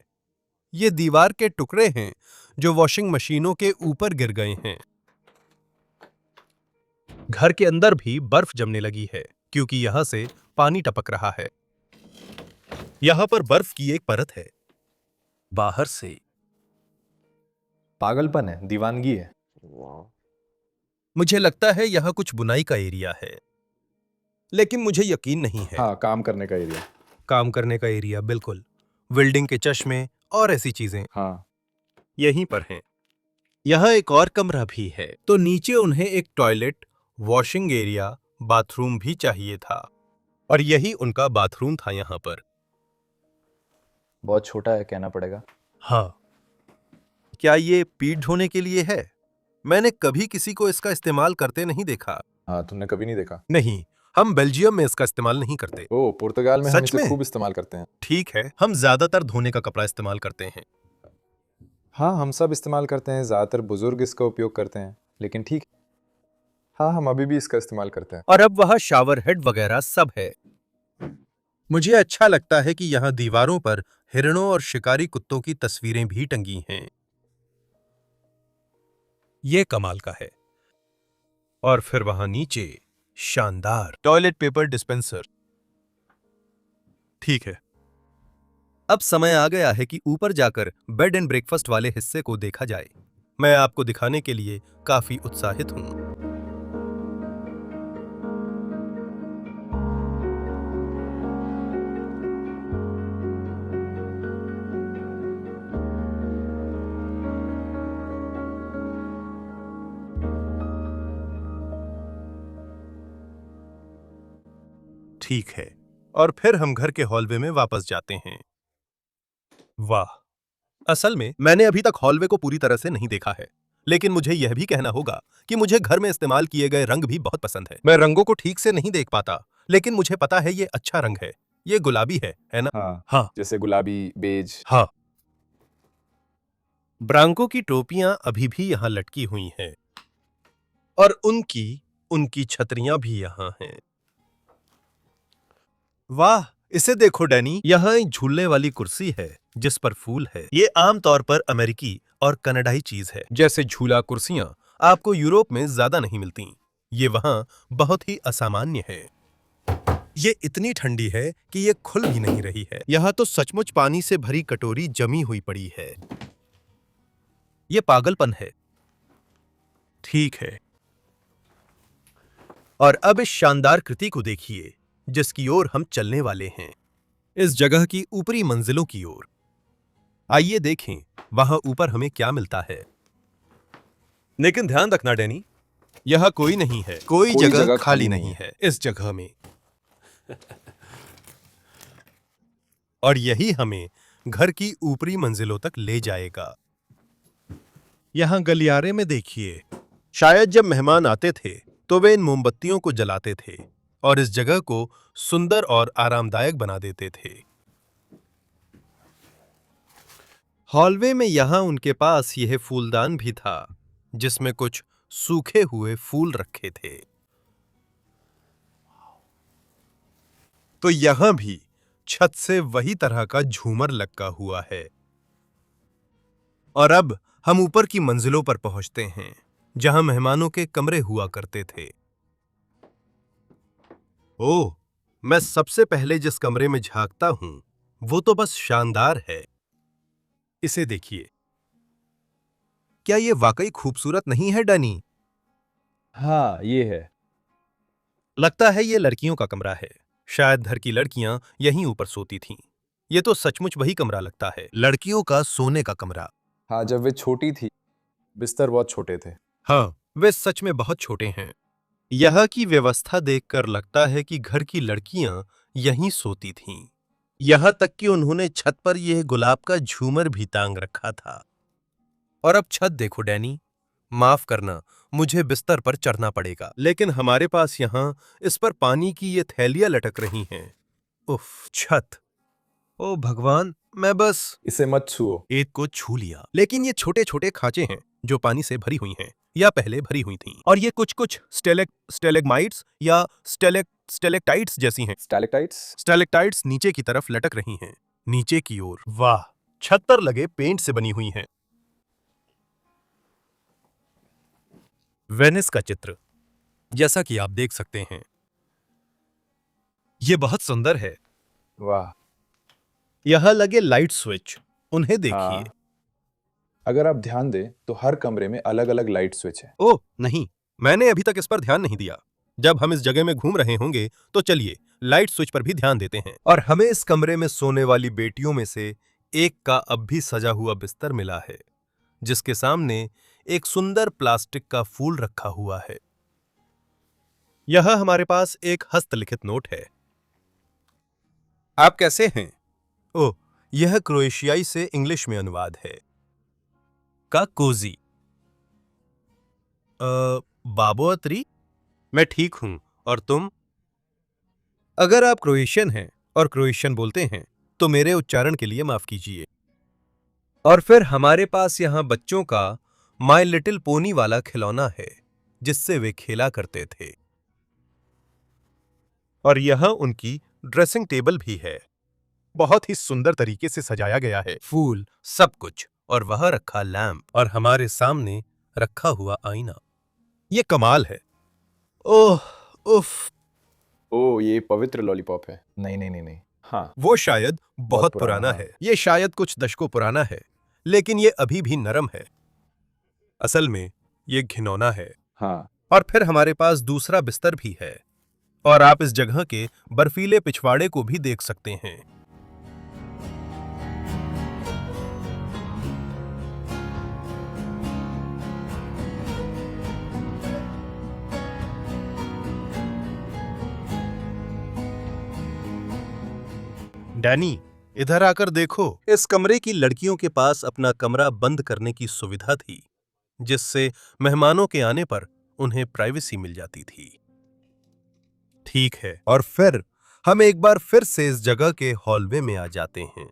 ये दीवार के टुकड़े हैं जो वॉशिंग मशीनों के ऊपर गिर गए हैं। घर के अंदर भी बर्फ जमने लगी है, क्योंकि यहां से पानी टपक रहा है। यहां पर बर्फ की एक परत है। बाहर से पागलपन है, दीवानगी है। मुझे लगता है यहां कुछ बुनाई का एरिया है, लेकिन मुझे यकीन नहीं है। हाँ, काम करने का एरिया। काम करने का एरिया, बिल्कुल। वेल्डिंग के चश्मे और ऐसी चीजें हाँ, यहीं पर हैं। यहाँ एक और कमरा भी है। तो नीचे उन्हें एक टॉयलेट, वॉशिंग एरिया, बाथरूम भी चाहिए था और यही उनका बाथरूम था यहाँ पर। बहुत छोटा है, कहना पड़ेगा। हाँ, क्या ये पीठ धोने के लिए है? मैंने कभी किसी को इसका इस्तेमाल करते नहीं देखा। हाँ, तुमने कभी नहीं देखा? नहीं, हम बेल्जियम में इसका इस्तेमाल नहीं करते। ओह, पुर्तगाल में हम सच इसे में? खूब इस्तेमाल करते हैं। ठीक है, हम ज्यादातर धोने का कपड़ा इस्तेमाल करते हैं। हाँ, हम सब इस्तेमाल करते हैं, ज़्यादातर बुजुर्ग इसका उपयोग करते हैं, लेकिन ठीक है। हाँ, हम अभी भी इसका इस्तेमाल करते हैं। और अब वहाँ शावर हेड वगैरह सब है। मुझे अच्छा लगता है कि यहाँ दीवारों पर हिरणों और शिकारी कुत्तों की तस्वीरें भी टंगी हैं। ये कमाल का है। और फिर वहां नीचे शानदार टॉयलेट पेपर डिस्पेंसर। ठीक है, अब समय आ गया है कि ऊपर जाकर बेड एंड ब्रेकफास्ट वाले हिस्से को देखा जाए। मैं आपको दिखाने के लिए काफी उत्साहित हूं। ठीक है, और फिर हम घर के हॉलवे में वापस जाते हैं। वाह, असल में मैंने अभी तक हॉलवे को पूरी तरह से नहीं देखा है, लेकिन मुझे यह भी कहना होगा कि मुझे घर में इस्तेमाल किए गए रंग भी बहुत पसंद है। मैं रंगों को ठीक से नहीं देख पाता, लेकिन मुझे पता है ये अच्छा रंग है। ये गुलाबी है ना? हाँ, हाँ, जैसे गुलाबी, बेज। हाँ। ब्रांको की टोपियां अभी भी यहाँ लटकी हुई हैं और उनकी उनकी छतरियां भी यहाँ हैं। वाह, इसे देखो डैनी, यहाँ एक झूलने वाली कुर्सी है जिस पर फूल है। ये आमतौर पर अमेरिकी और कनाडाई चीज है। जैसे झूला कुर्सियां आपको यूरोप में ज्यादा नहीं मिलती। ये वहां बहुत ही असामान्य है। ये इतनी ठंडी है कि ये खुल भी नहीं रही है। यहाँ तो सचमुच पानी से भरी कटोरी जमी हुई पड़ी है। ये पागलपन है। ठीक है, और अब इस शानदार कृति को देखिए जिसकी ओर हम चलने वाले हैं, इस जगह की ऊपरी मंजिलों की ओर। आइए देखें वहां ऊपर हमें क्या मिलता है। लेकिन ध्यान रखना डैनी, यह कोई नहीं है, कोई जगह खाली नहीं है इस जगह में। और यही हमें घर की ऊपरी मंजिलों तक ले जाएगा। यहां गलियारे में देखिए, शायद जब मेहमान आते थे तो वे इन मोमबत्तियों को जलाते थे और इस जगह को सुंदर और आरामदायक बना देते थे। हॉलवे में यहां उनके पास यह फूलदान भी था जिसमें कुछ सूखे हुए फूल रखे थे। तो यहां भी छत से वही तरह का झूमर लटका हुआ है। और अब हम ऊपर की मंजिलों पर पहुंचते हैं जहां मेहमानों के कमरे हुआ करते थे। ओह, मैं सबसे पहले जिस कमरे में झांकता हूं वो तो बस शानदार है। इसे देखिए, क्या ये वाकई खूबसूरत नहीं है डैनी? हाँ, ये है। लगता है ये लड़कियों का कमरा है। शायद घर की लड़कियां यहीं ऊपर सोती थीं। ये तो सचमुच वही कमरा लगता है, लड़कियों का सोने का कमरा। हाँ, जब वे छोटी थी, बिस्तर बहुत छोटे थे। हाँ, वे सच में बहुत छोटे हैं। यह की व्यवस्था देखकर लगता है कि घर की लड़कियां यहीं सोती थीं। यहां तक कि उन्होंने छत पर यह गुलाब का झूमर भी टांग रखा था। और अब छत देखो डैनी, माफ करना, मुझे बिस्तर पर चढ़ना पड़ेगा, लेकिन हमारे पास यहां इस पर पानी की ये थैलियां लटक रही हैं। उफ, छत! ओ भगवान, मैं बस इसे मत छुओ। एक को छू लिया, लेकिन ये छोटे छोटे खांचे हैं जो पानी से भरी हुई हैं या पहले भरी हुई थीं। और ये कुछ कुछ स्टेलेगमाइट्स या स्टेलेक्टाइट्स जैसी हैं। स्टैलेक्टाइट्स? स्टेलेक्टाइट्स नीचे की तरफ लटक रही हैं, नीचे की ओर। वाह, छत पर लगे पेंट से बनी हुई हैं। वेनिस का चित्र, जैसा कि आप देख सकते हैं, ये बहुत सुंदर है। वाह। यहां लगे लाइट स्विच, उन्हें देखिए। हाँ, अगर आप ध्यान दें तो हर कमरे में अलग अलग लाइट स्विच है। ओह नहीं, मैंने अभी तक इस पर ध्यान नहीं दिया। जब हम इस जगह में घूम रहे होंगे तो चलिए लाइट स्विच पर भी ध्यान देते हैं। और हमें इस कमरे में सोने वाली बेटियों में से एक का अब भी सजा हुआ बिस्तर मिला है, जिसके सामने एक सुंदर प्लास्टिक का फूल रखा हुआ है। यह हमारे पास एक हस्तलिखित नोट है। आप कैसे हैं? ओह, यह क्रोएशियाई से इंग्लिश में अनुवाद है। का कोजी। बाबोअत्री, मैं ठीक हूं, और तुम? अगर आप क्रोएशियन हैं और क्रोएशियन बोलते हैं तो मेरे उच्चारण के लिए माफ कीजिए। और फिर हमारे पास यहां बच्चों का माय लिटिल पोनी वाला खिलौना है जिससे वे खेला करते थे। और यह उनकी ड्रेसिंग टेबल भी है। बहुत ही सुंदर तरीके से सजाया गया है, फूल, सब कुछ, और वह रखा लैंप, और हमारे सामने रखा हुआ आईना। ये कमाल है। ओह, उफ। ओ, ये पवित्र लॉलीपॉप है। नहीं नहीं नहीं नहीं, हाँ। वो शायद बहुत पुराना, पुराना हाँ। है। ये शायद कुछ दशकों पुराना है, लेकिन ये अभी भी नरम है। असल में ये घिनौना है। हाँ। और फिर हमारे पास दूसरा बिस्तर भी है, और आप इस जगह के बर्फीले पिछवाड़े को भी देख सकते हैं। डैनी, इधर आकर देखो। इस कमरे की लड़कियों के पास अपना कमरा बंद करने की सुविधा थी, जिससे मेहमानों के आने पर उन्हें प्राइवेसी मिल जाती थी। ठीक है, और फिर हम एक बार फिर से इस जगह के हॉलवे में आ जाते हैं।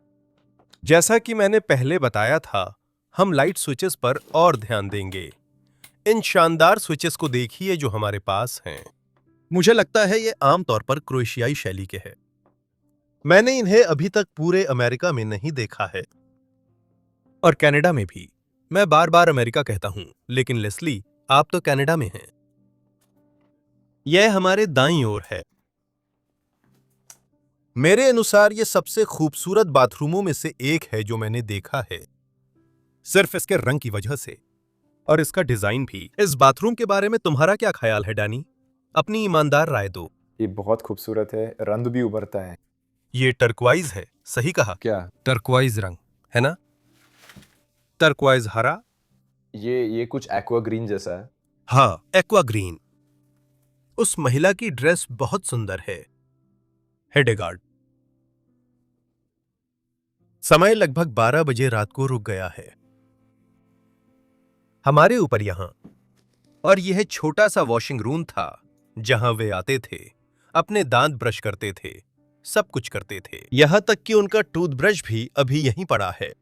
जैसा कि मैंने पहले बताया था, हम लाइट स्विचेस पर और ध्यान देंगे। इन शानदार स्विचेस को देखिए जो हमारे पास हैं। मुझे लगता है ये आमतौर पर क्रोएशियाई शैली के हैं। मैंने इन्हें अभी तक पूरे अमेरिका में नहीं देखा है, और कनाडा में भी। मैं बार बार अमेरिका कहता हूं, लेकिन लेस्ली, आप तो कनाडा में हैं। यह हमारे दाईं ओर है। मेरे अनुसार यह सबसे खूबसूरत बाथरूमों में से एक है जो मैंने देखा है, सिर्फ इसके रंग की वजह से, और इसका डिजाइन भी। इस बाथरूम के बारे में तुम्हारा क्या ख्याल है डैनी? अपनी ईमानदार राय दो। ये बहुत खूबसूरत है, रंग भी उभरता है। ये टर्कवाइज है, सही कहा। क्या? टर्कवाइज रंग है ना? टर्कवाइज हरा। ये कुछ एक्वा ग्रीन जैसा है। हाँ, एक्वा ग्रीन। उस महिला की ड्रेस बहुत सुंदर है। हेडेगार्ड। समय लगभग 12 बजे रात को रुक गया है हमारे ऊपर यहां, और यह छोटा सा वॉशिंग रूम था जहां वे आते थे, अपने दांत ब्रश करते थे, सब कुछ करते थे, यहां तक कि उनका टूथब्रश भी अभी यहीं पड़ा है।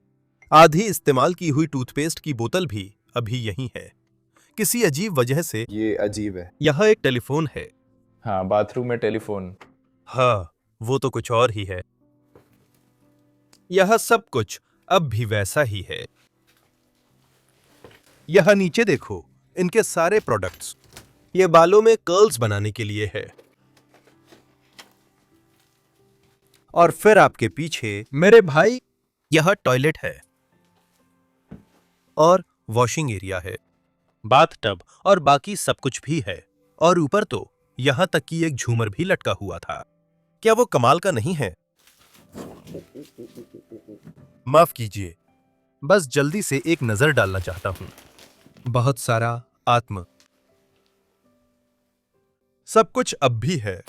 आधी इस्तेमाल की हुई टूथपेस्ट की बोतल भी अभी यहीं है। किसी अजीब वजह से ये अजीब है। यहां एक टेलीफोन है। हाँ, बाथरूम में टेलीफोन। हाँ, वो तो कुछ और ही है। यह सब कुछ अब भी वैसा ही है। यह नीचे देखो, इनके सारे प्रोडक्ट्स। ये बालों में कर्ल्स बनाने के लिए है। और फिर आपके पीछे, मेरे भाई, यह टॉयलेट है, और वॉशिंग एरिया है, बाथटब, और बाकी सब कुछ भी है। और ऊपर तो यहां तक कि एक झूमर भी लटका हुआ था। क्या वो कमाल का नहीं है? माफ कीजिए, बस जल्दी से एक नजर डालना चाहता हूं। बहुत सारा आत्म। सब कुछ अब भी है।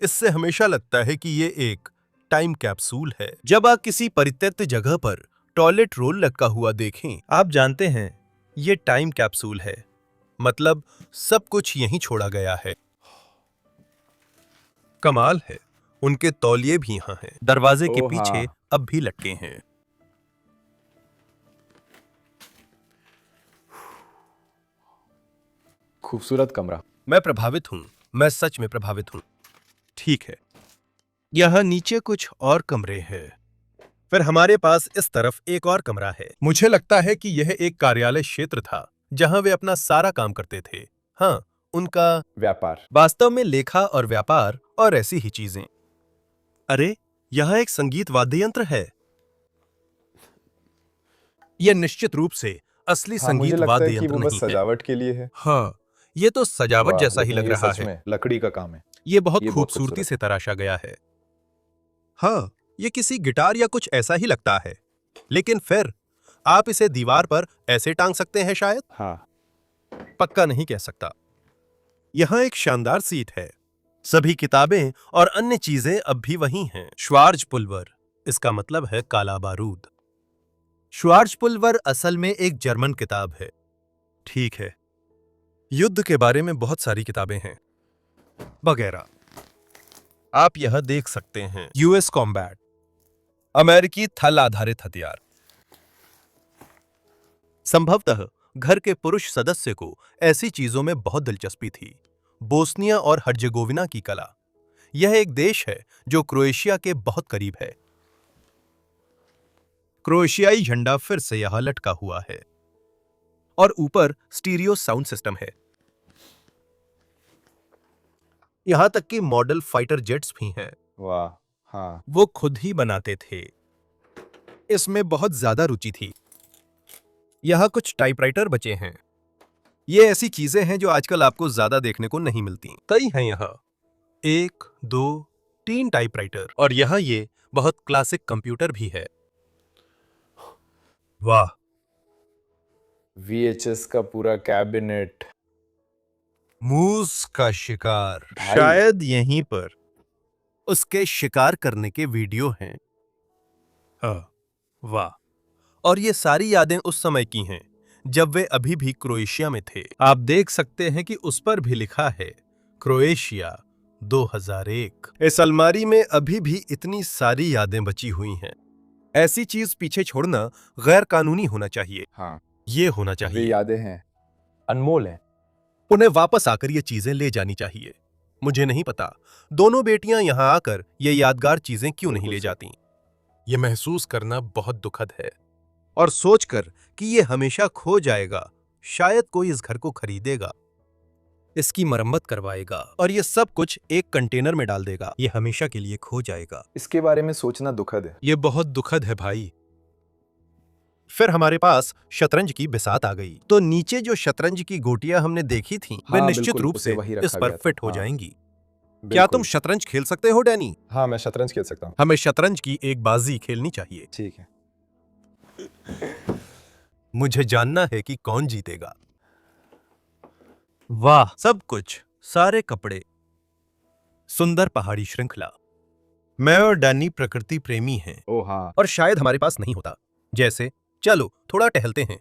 इससे हमेशा लगता है कि ये एक टाइम कैप्सूल है। जब आप किसी परित्यक्त जगह पर टॉयलेट रोल लटका हुआ देखें, आप जानते हैं ये टाइम कैप्सूल है। मतलब सब कुछ यहीं छोड़ा गया है। कमाल है, उनके तौलिए भी यहां हैं। दरवाजे के ओह, पीछे हाँ। अब भी लटके हैं। खूबसूरत कमरा। मैं प्रभावित हूं, मैं सच में प्रभावित हूं। ठीक है, यह नीचे कुछ और कमरे हैं। फिर हमारे पास इस तरफ एक और कमरा है। मुझे लगता है कि यह एक कार्यालय क्षेत्र था जहां वे अपना सारा काम करते थे। हाँ, उनका व्यापार। वास्तव में लेखा और व्यापार और ऐसी ही चीजें। अरे, यहां एक संगीत वाद्य यंत्र है। यह निश्चित रूप से असली हाँ, मुझे संगीत लगता है वाद्य कि यंत्र वो बस नहीं है। सजावट के लिए है। हाँ, ये तो सजावट वाह, जैसा ही लेकिन लग ये रहा सच है। में लकड़ी का काम है। ये बहुत ये बहुत खूबसूरती खूबसूरत से तराशा गया है। हाँ, ये किसी गिटार या कुछ ऐसा ही लगता है। लेकिन फिर आप इसे दीवार पर ऐसे टांग सकते हैं शायद? हाँ। पक्का नहीं कह सकता। यहाँ एक शानदार सीट है। सभी किताबें और अन्य चीजें अब भी वही हैं। श्वार्ज़पुल्वर, इसका मतलब है काला बारूद। श्वार्ज़पुल्वर असल में एक जर्मन किताब है। ठीक है। युद्ध के बारे में बहुत सारी किताबें हैं वगैरह। आप यह देख सकते हैं। यूएस कॉम्बैट, अमेरिकी थल आधारित हथियार। संभवतः घर के पुरुष सदस्य को ऐसी चीजों में बहुत दिलचस्पी थी। बोस्निया और हर्जेगोविना की कला। यह एक देश है जो क्रोएशिया के बहुत करीब है। क्रोएशियाई झंडा फिर से यहां लटका हुआ है और ऊपर स्टीरियो साउंड सिस्टम है। यहां तक कि मॉडल फाइटर जेट्स भी हैं। वाह। हाँ। वो खुद ही बनाते थे। इसमें बहुत ज्यादा रुचि थी। यहां कुछ टाइपराइटर बचे हैं। ये ऐसी चीजें हैं जो आजकल आपको ज्यादा देखने को नहीं मिलती। कई हैं यहां, 1, 2, 3 टाइपराइटर। और यहां ये बहुत क्लासिक कंप्यूटर भी है। वाह। VHS का पूरा कैबिनेट। मूस का शिकार। भाई। शायद यहीं पर उसके शिकार करने के वीडियो हैं। हाँ, वाह। और ये सारी यादें उस समय की हैं जब वे अभी भी क्रोएशिया में थे। आप देख सकते हैं कि उस पर भी लिखा है क्रोएशिया 2001। इस अलमारी में अभी भी इतनी सारी यादें बची हुई हैं। ऐसी चीज पीछे छोड़ना गैर कानूनी होना चाहिए। हाँ, ये होना वे चाहिए। यादें हैं, अनमोल हैं। उन्हें वापस आकर ये चीजें ले जानी चाहिए। मुझे नहीं पता दोनों बेटियां यहां आकर ये यादगार चीजें क्यों नहीं ले जाती। ये महसूस करना बहुत दुखद है और सोचकर कि ये हमेशा खो जाएगा। शायद कोई इस घर को खरीदेगा, इसकी मरम्मत करवाएगा और ये सब कुछ एक कंटेनर में डाल देगा। ये हमेशा के लिए खो जाएगा। इसके बारे में सोचना दुखद है। ये बहुत दुखद है भाई। फिर हमारे पास शतरंज की बिसात आ गई। तो नीचे जो शतरंज की गोटियां हमने देखी थीं, वे हाँ, निश्चित बिल्कुल, रूप उसे से वहीं रखा इस पर गया था। फिट हो हाँ, जाएंगी। क्या बिल्कुल। तुम शतरंज खेल सकते हो डैनी? हाँ, मैं शतरंज खेल सकता हूँ। हमें शतरंज की एक बाजी खेलनी चाहिए। ठीक है। मुझे जानना है कि कौन जीतेगा। वाह, सब कुछ, सारे कपड़े, सुंदर पहाड़ी श्रृंखला। मैं और डैनी प्रकृति प्रेमी हैं ओह हाँ। और शायद हमारे पास नहीं होता। जैसे चलो थोड़ा टहलते हैं।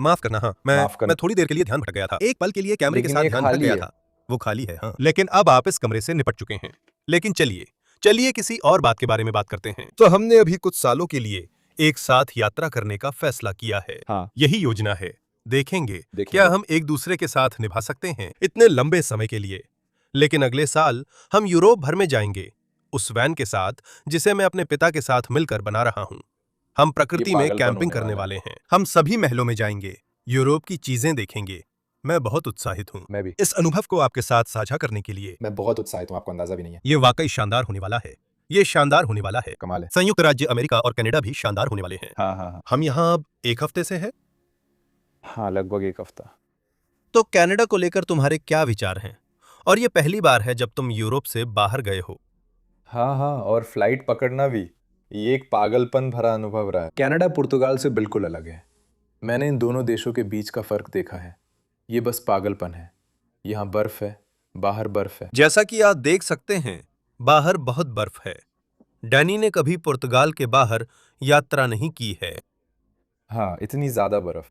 माफ करना। हाँ, माफ करना। मैं थोड़ी देर के लिए ध्यान भटक गया था। एक पल के लिए कैमरे के लेकिन साथ ये ध्यान भटक खाली गया है। था। वो खाली है, हाँ। लेकिन अब आप इस कमरे से निपट चुके हैं। लेकिन चलिए चलिए किसी और बात के बारे में बात करते हैं। तो हमने अभी कुछ सालों के लिए एक साथ यात्रा करने का फैसला किया है। हाँ। यही योजना है। देखेंगे देखेंगे। क्या हम एक दूसरे के साथ निभा सकते हैं इतने लंबे समय के लिए। लेकिन अगले साल हम यूरोप भर में जाएंगे, उस वैन के साथ जिसे मैं अपने पिता के साथ मिलकर बना रहा हूं। हम प्रकृति में पागलपन कैंपिंग होने करने वाला वाले हैं। हम सभी महलों में जाएंगे, यूरोप की चीजें देखेंगे। मैं बहुत उत्साहित हूँ मैं भी। इस अनुभव को आपके साथ साझा करने के लिए। मैं बहुत उत्साहित हूँ, आपको अंदाजा भी नहीं है। ये वाकई शानदार होने वाला है। ये शानदार होने वाला है। कमाल है। संयुक्त राज्य अमेरिका और कनाडा भी शानदार होने वाले हैं। हाँ हाँ हाँ। हम यहाँ अब एक हफ्ते से हैं। हाँ, लगभग एक हफ्ता। तो कनाडा को लेकर तुम्हारे क्या विचार हैं? और ये पहली बार है जब तुम यूरोप से बाहर गए हो। हाँ हाँ, और फ्लाइट पकड़ना भी ये एक पागलपन भरा अनुभव रहा है। कनाडा पुर्तगाल से बिल्कुल अलग है। मैंने इन दोनों देशों के बीच का फर्क देखा है। ये बस पागलपन है। यहाँ बर्फ है, बाहर बर्फ है। जैसा कि आप देख सकते हैं, बाहर बहुत बर्फ है। डैनी ने कभी पुर्तगाल के बाहर यात्रा नहीं की है। हाँ, इतनी ज्यादा बर्फ।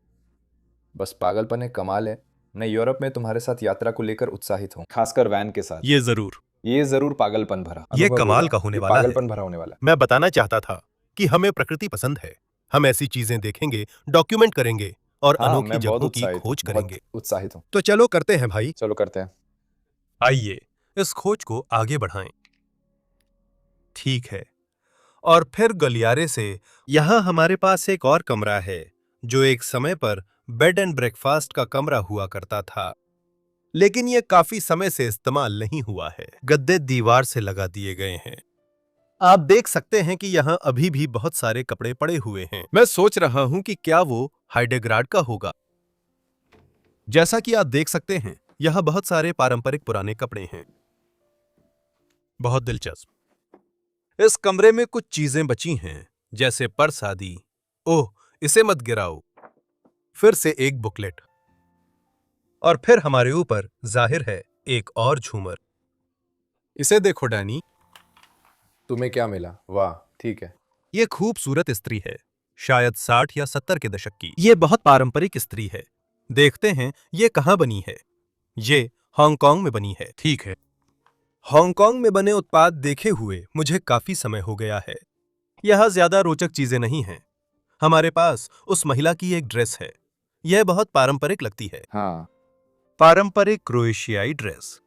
बस पागलपन है, कमाल है। मैं यूरोप में तुम्हारे साथ यात्रा को लेकर उत्साहित हूँ, खासकर वैन के साथ। ये जरूर पागलपन भरा ये अनुभव कमाल होगा। का होने ये वाला है। पागलपन भरा होने वाला है। मैं बताना चाहता था कि हमें प्रकृति पसंद है। हम ऐसी चीजें देखेंगे, डॉक्यूमेंट करेंगे और हाँ, अनोखी मैं बहुत जगहों की उत्साहित हूँ, खोज बहुत करेंगे। उत्साहित हूँ। तो चलो करते हैं भाई। चलो करते हैं। आइए इस खोज को आगे बढ़ाएं। ठीक है। और फिर गलियारे से यहां हमारे पास एक और कमरा है जो एक समय पर बेड एंड ब्रेकफास्ट का कमरा हुआ करता था, लेकिन यह काफी समय से इस्तेमाल नहीं हुआ है। गद्दे दीवार से लगा दिए गए हैं। आप देख सकते हैं कि यहाँ अभी भी बहुत सारे कपड़े पड़े हुए हैं। मैं सोच रहा हूं कि क्या वो हाइडेग्राड का होगा। जैसा कि आप देख सकते हैं, यहाँ बहुत सारे पारंपरिक पुराने कपड़े हैं। बहुत दिलचस्प। इस कमरे में कुछ चीजें बची हैं, जैसे पर्स आदि। ओह, इसे मत गिराओ। फिर से एक बुकलेट और फिर हमारे ऊपर जाहिर है एक और झूमर। इसे देखो डैनी, तुम्हें क्या मिला? वाह, ठीक है। ये खूबसूरत स्त्री है, शायद 60 या 70 के दशक की। ये बहुत पारंपरिक स्त्री है। देखते हैं ये कहाँ बनी है। ये हांगकांग में बनी है। ठीक है। हांगकांग में बने उत्पाद देखे हुए मुझे काफी समय हो गया है। यह ज्यादा रोचक चीजें नहीं हैं। हमारे पास उस महिला की एक ड्रेस है। यह बहुत पारंपरिक लगती है। हाँ, पारंपरिक क्रोएशियाई ड्रेस।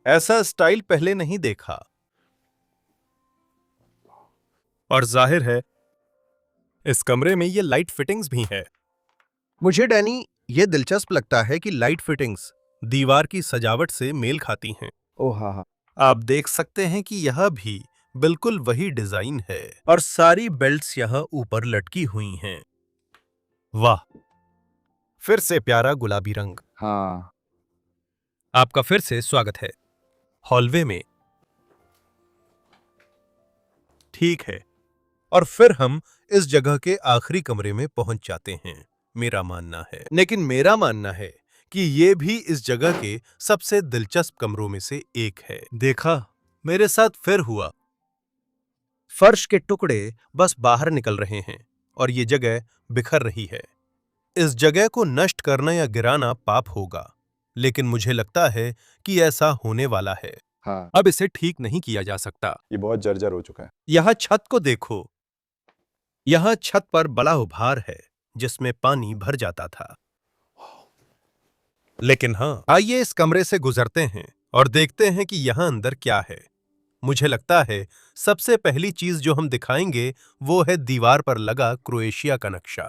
ऐसा स्टाइल पहले नहीं देखा। और जाहिर है इस कमरे में ये लाइट फिटिंग्स भी हैं। मुझे डैनी ये दिलचस्प लगता है कि लाइट फिटिंग्स दीवार की सजावट से मेल खाती हैं। ओह हाँ हाँ। आप देख सकते हैं कि यह भी बिल्कुल वही डिजाइन है और सारी बेल्ट्स यहां ऊपर लटकी हुई हैं। वाह, फिर से प्यारा गुलाबी रंग। हाँ, आपका फिर से स्वागत है हॉलवे में। ठीक है, और फिर हम इस जगह के आखिरी कमरे में पहुंच जाते हैं, मेरा मानना है। लेकिन मेरा मानना है कि ये भी इस जगह के सबसे दिलचस्प कमरों में से एक है। देखा, मेरे साथ फिर हुआ। फर्श के टुकड़े बस बाहर निकल रहे हैं और ये जगह बिखर रही है। इस जगह को नष्ट करना या गिराना पाप होगा, लेकिन मुझे लगता है कि ऐसा होने वाला है। हाँ, अब इसे ठीक नहीं किया जा सकता। ये बहुत जर्जर हो चुका है। यहां छत को देखो। यहां छत पर बड़ा उभार है जिसमें पानी भर जाता था। लेकिन हाँ, आइए इस कमरे से गुजरते हैं और देखते हैं कि यहां अंदर क्या है। मुझे लगता है सबसे पहली चीज जो हम दिखाएंगे वो है दीवार पर लगा क्रोएशिया का नक्शा।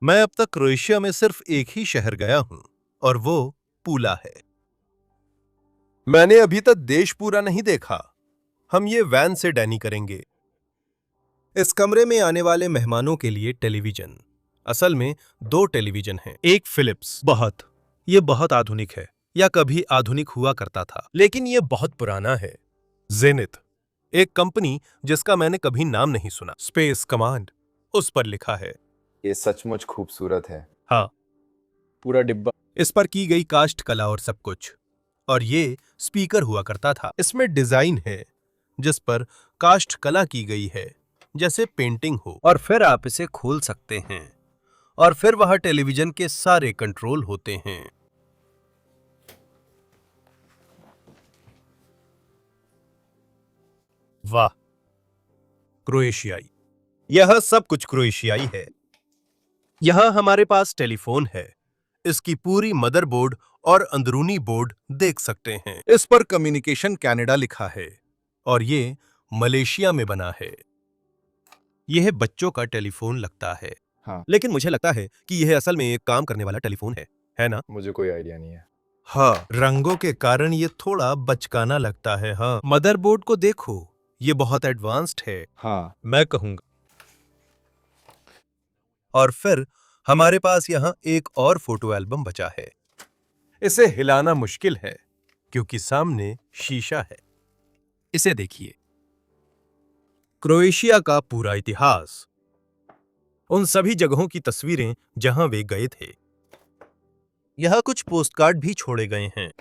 मैं अब तक क्रोएशिया में सिर्फ एक ही शहर गया हूं और वो पूला है। मैंने अभी तक देश पूरा नहीं देखा। हम ये वैन से डैनी करेंगे। इस कमरे में आने वाले मेहमानों के लिए टेलीविजन। असल में 2 टेलीविजन हैं। एक फिलिप्स, ये बहुत आधुनिक है, या कभी आधुनिक हुआ करता था, लेकिन ये बहुत पुराना है। जेनिथ, एक कंपनी जिसका मैंने कभी नाम नहीं सुना। स्पेस कमांड, उस पर लिखा है। ये सचमुच खूबसूरत है। हाँ, पूरा डिब्बा। इस पर की गई कास्ट कला और सब कुछ। और ये स्पीकर हुआ करता था। इसमें डिजाइन है जिस पर कास्ट कला की गई है, जैसे पेंटिंग हो। और फिर आप इसे खोल सकते हैं और फिर वह टेलीविजन के सारे कंट्रोल होते हैं। वाह, क्रोएशियाई। यह सब कुछ क्रोएशियाई है। यहां हमारे पास टेलीफोन है। इसकी पूरी मदरबोर्ड और अंदरूनी बोर्ड देख सकते हैं। इस पर कम्युनिकेशन कनाडा लिखा है और ये मलेशिया में बना है। यह बच्चों का टेलीफोन लगता है। हाँ, लेकिन मुझे लगता है कि यह असल में एक काम करने वाला टेलीफोन है ना? मुझे कोई आइडिया नहीं है। हाँ, रंगों के कारण ये थोड़ा बचकाना लगता है। हाँ, मदरबोर्ड को देखो, ये बहुत एडवांस्ड है, हाँ, मैं कहूंगा। और फिर हमारे पास यहाँ एक और फोटो एल्बम बचा है। इसे हिलाना मुश्किल है क्योंकि सामने शीशा है। इसे देखिए, क्रोएशिया का पूरा इतिहास, उन सभी जगहों की तस्वीरें जहां वे गए थे। यह कुछ पोस्टकार्ड भी छोड़े गए हैं।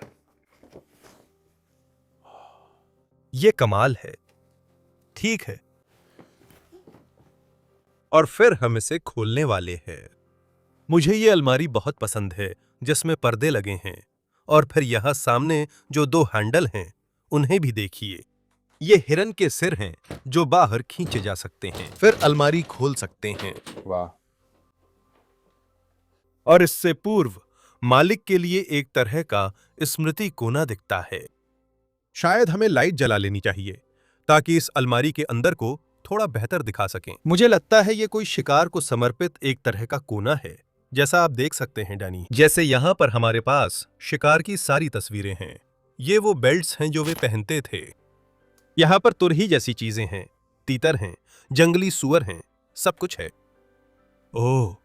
ये कमाल है। ठीक है, और फिर हम इसे खोलने वाले हैं। मुझे ये अलमारी बहुत पसंद है जिसमें पर्दे लगे हैं, और फिर यहां सामने जो 2 हैंडल हैं उन्हें भी देखिए। ये हिरन के सिर हैं जो बाहर खींचे जा सकते हैं। फिर अलमारी खोल सकते हैं वाह, और इससे पूर्व मालिक के लिए एक तरह का स्मृति कोना दिखता है। शायद हमें लाइट जला लेनी चाहिए ताकि इस अलमारी के अंदर को थोड़ा बेहतर दिखा सकें। मुझे लगता है ये कोई शिकार को समर्पित एक तरह का कोना है, जैसा आप देख सकते हैं डैनी। जैसे यहाँ पर हमारे पास शिकार की सारी तस्वीरें हैं। ये वो बेल्ट्स हैं जो वे पहनते थे। यहाँ पर तुरही जैसी चीजें हैं, तीतर हैं, जंगली सुअर हैं, सब कुछ है। ओह,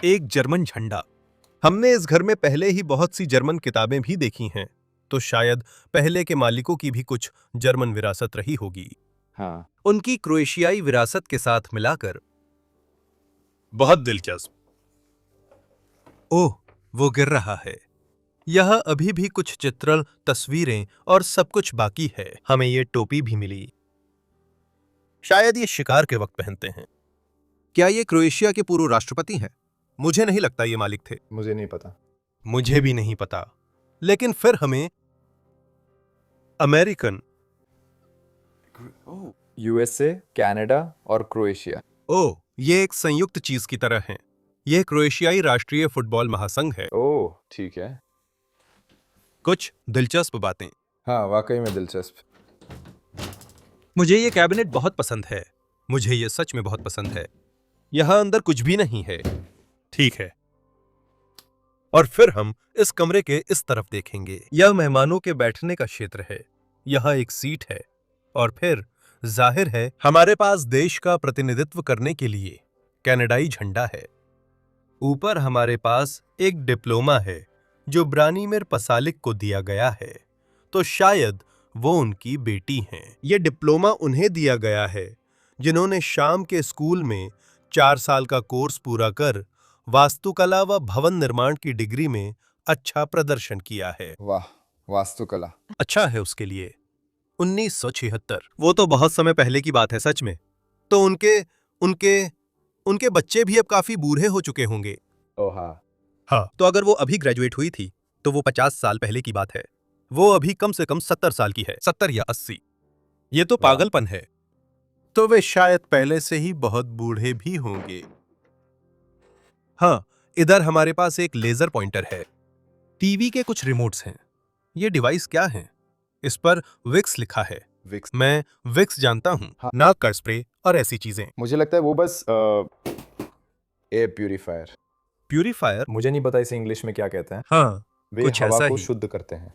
एक जर्मन झंडा। हमने इस घर में पहले ही बहुत सी जर्मन किताबें भी देखी हैं, तो शायद पहले के मालिकों की भी कुछ जर्मन विरासत रही होगी। हाँ, उनकी क्रोएशियाई विरासत के साथ मिलाकर बहुत दिलचस्प। ओह वो गिर रहा है। यह अभी भी कुछ चित्रण, तस्वीरें और सब कुछ बाकी है। हमें ये टोपी भी मिली। शायद ये शिकार के वक्त पहनते हैं। क्या ये क्रोएशिया के पूर्व राष्ट्रपति हैं? मुझे नहीं लगता ये मालिक थे। मुझे नहीं पता। मुझे भी नहीं पता, लेकिन फिर हमें अमेरिकन, यूएसए, कनाडा और क्रोएशिया। ओह, ये एक संयुक्त चीज की तरह हैं। यह क्रोएशियाई राष्ट्रीय फुटबॉल महासंघ है। ओह, ठीक है। कुछ दिलचस्प बातें। हाँ, वाकई में दिलचस्प। मुझे ये कैबिनेट बहुत पसंद है। मुझे ये सच में बहुत पसंद है। यहां अंदर कुछ भी नहीं है। ठीक है। और फिर हम इस कमरे के इस तरफ देखेंगे। यह मेहमानों के बैठने का क्षेत्र है। यहाँ एक सीट है और फिर जाहिर है हमारे पास देश का प्रतिनिधित्व करने के लिए कनाडाई झंडा है। ऊपर हमारे पास एक डिप्लोमा है जो ब्रानिमिर पसालिक को दिया गया है, तो शायद वो उनकी बेटी हैं। ये डिप्लोमा उन्हें दिया गया है जिन्होंने शाम के स्कूल में 4 साल का कोर्स पूरा कर वास्तुकला व भवन निर्माण की डिग्री में अच्छा प्रदर्शन किया है। वाह, वास्तुकला। अच्छा है उसके लिए। 1976, वो तो बहुत समय पहले की बात है सच में। तो उनके उनके उनके बच्चे भी अब काफी बूढ़े हो चुके होंगे। ओह हाँ। हाँ, तो अगर वो अभी ग्रेजुएट हुई थी तो वो 50 साल पहले की बात है। वो अभी कम से कम 70 साल की है, 70 या 80। ये तो पागलपन है। तो वे शायद पहले से ही बहुत बूढ़े भी होंगे। हाँ, इधर हमारे पास एक लेजर पॉइंटर है। टीवी के कुछ रिमोट्स हैं। ये डिवाइस क्या है? इस पर विक्स लिखा है। विक्स। मैं विक्स जानता हूँ, हाँ। नाक का स्प्रे और ऐसी चीजें। मुझे लगता है वो बस एयर प्यूरिफायर। प्यूरिफायर? मुझे नहीं पता इसे इंग्लिश में क्या कहते हैं। हाँ, वे कुछ हवा ऐसा को ही। शुद्ध करते हैं।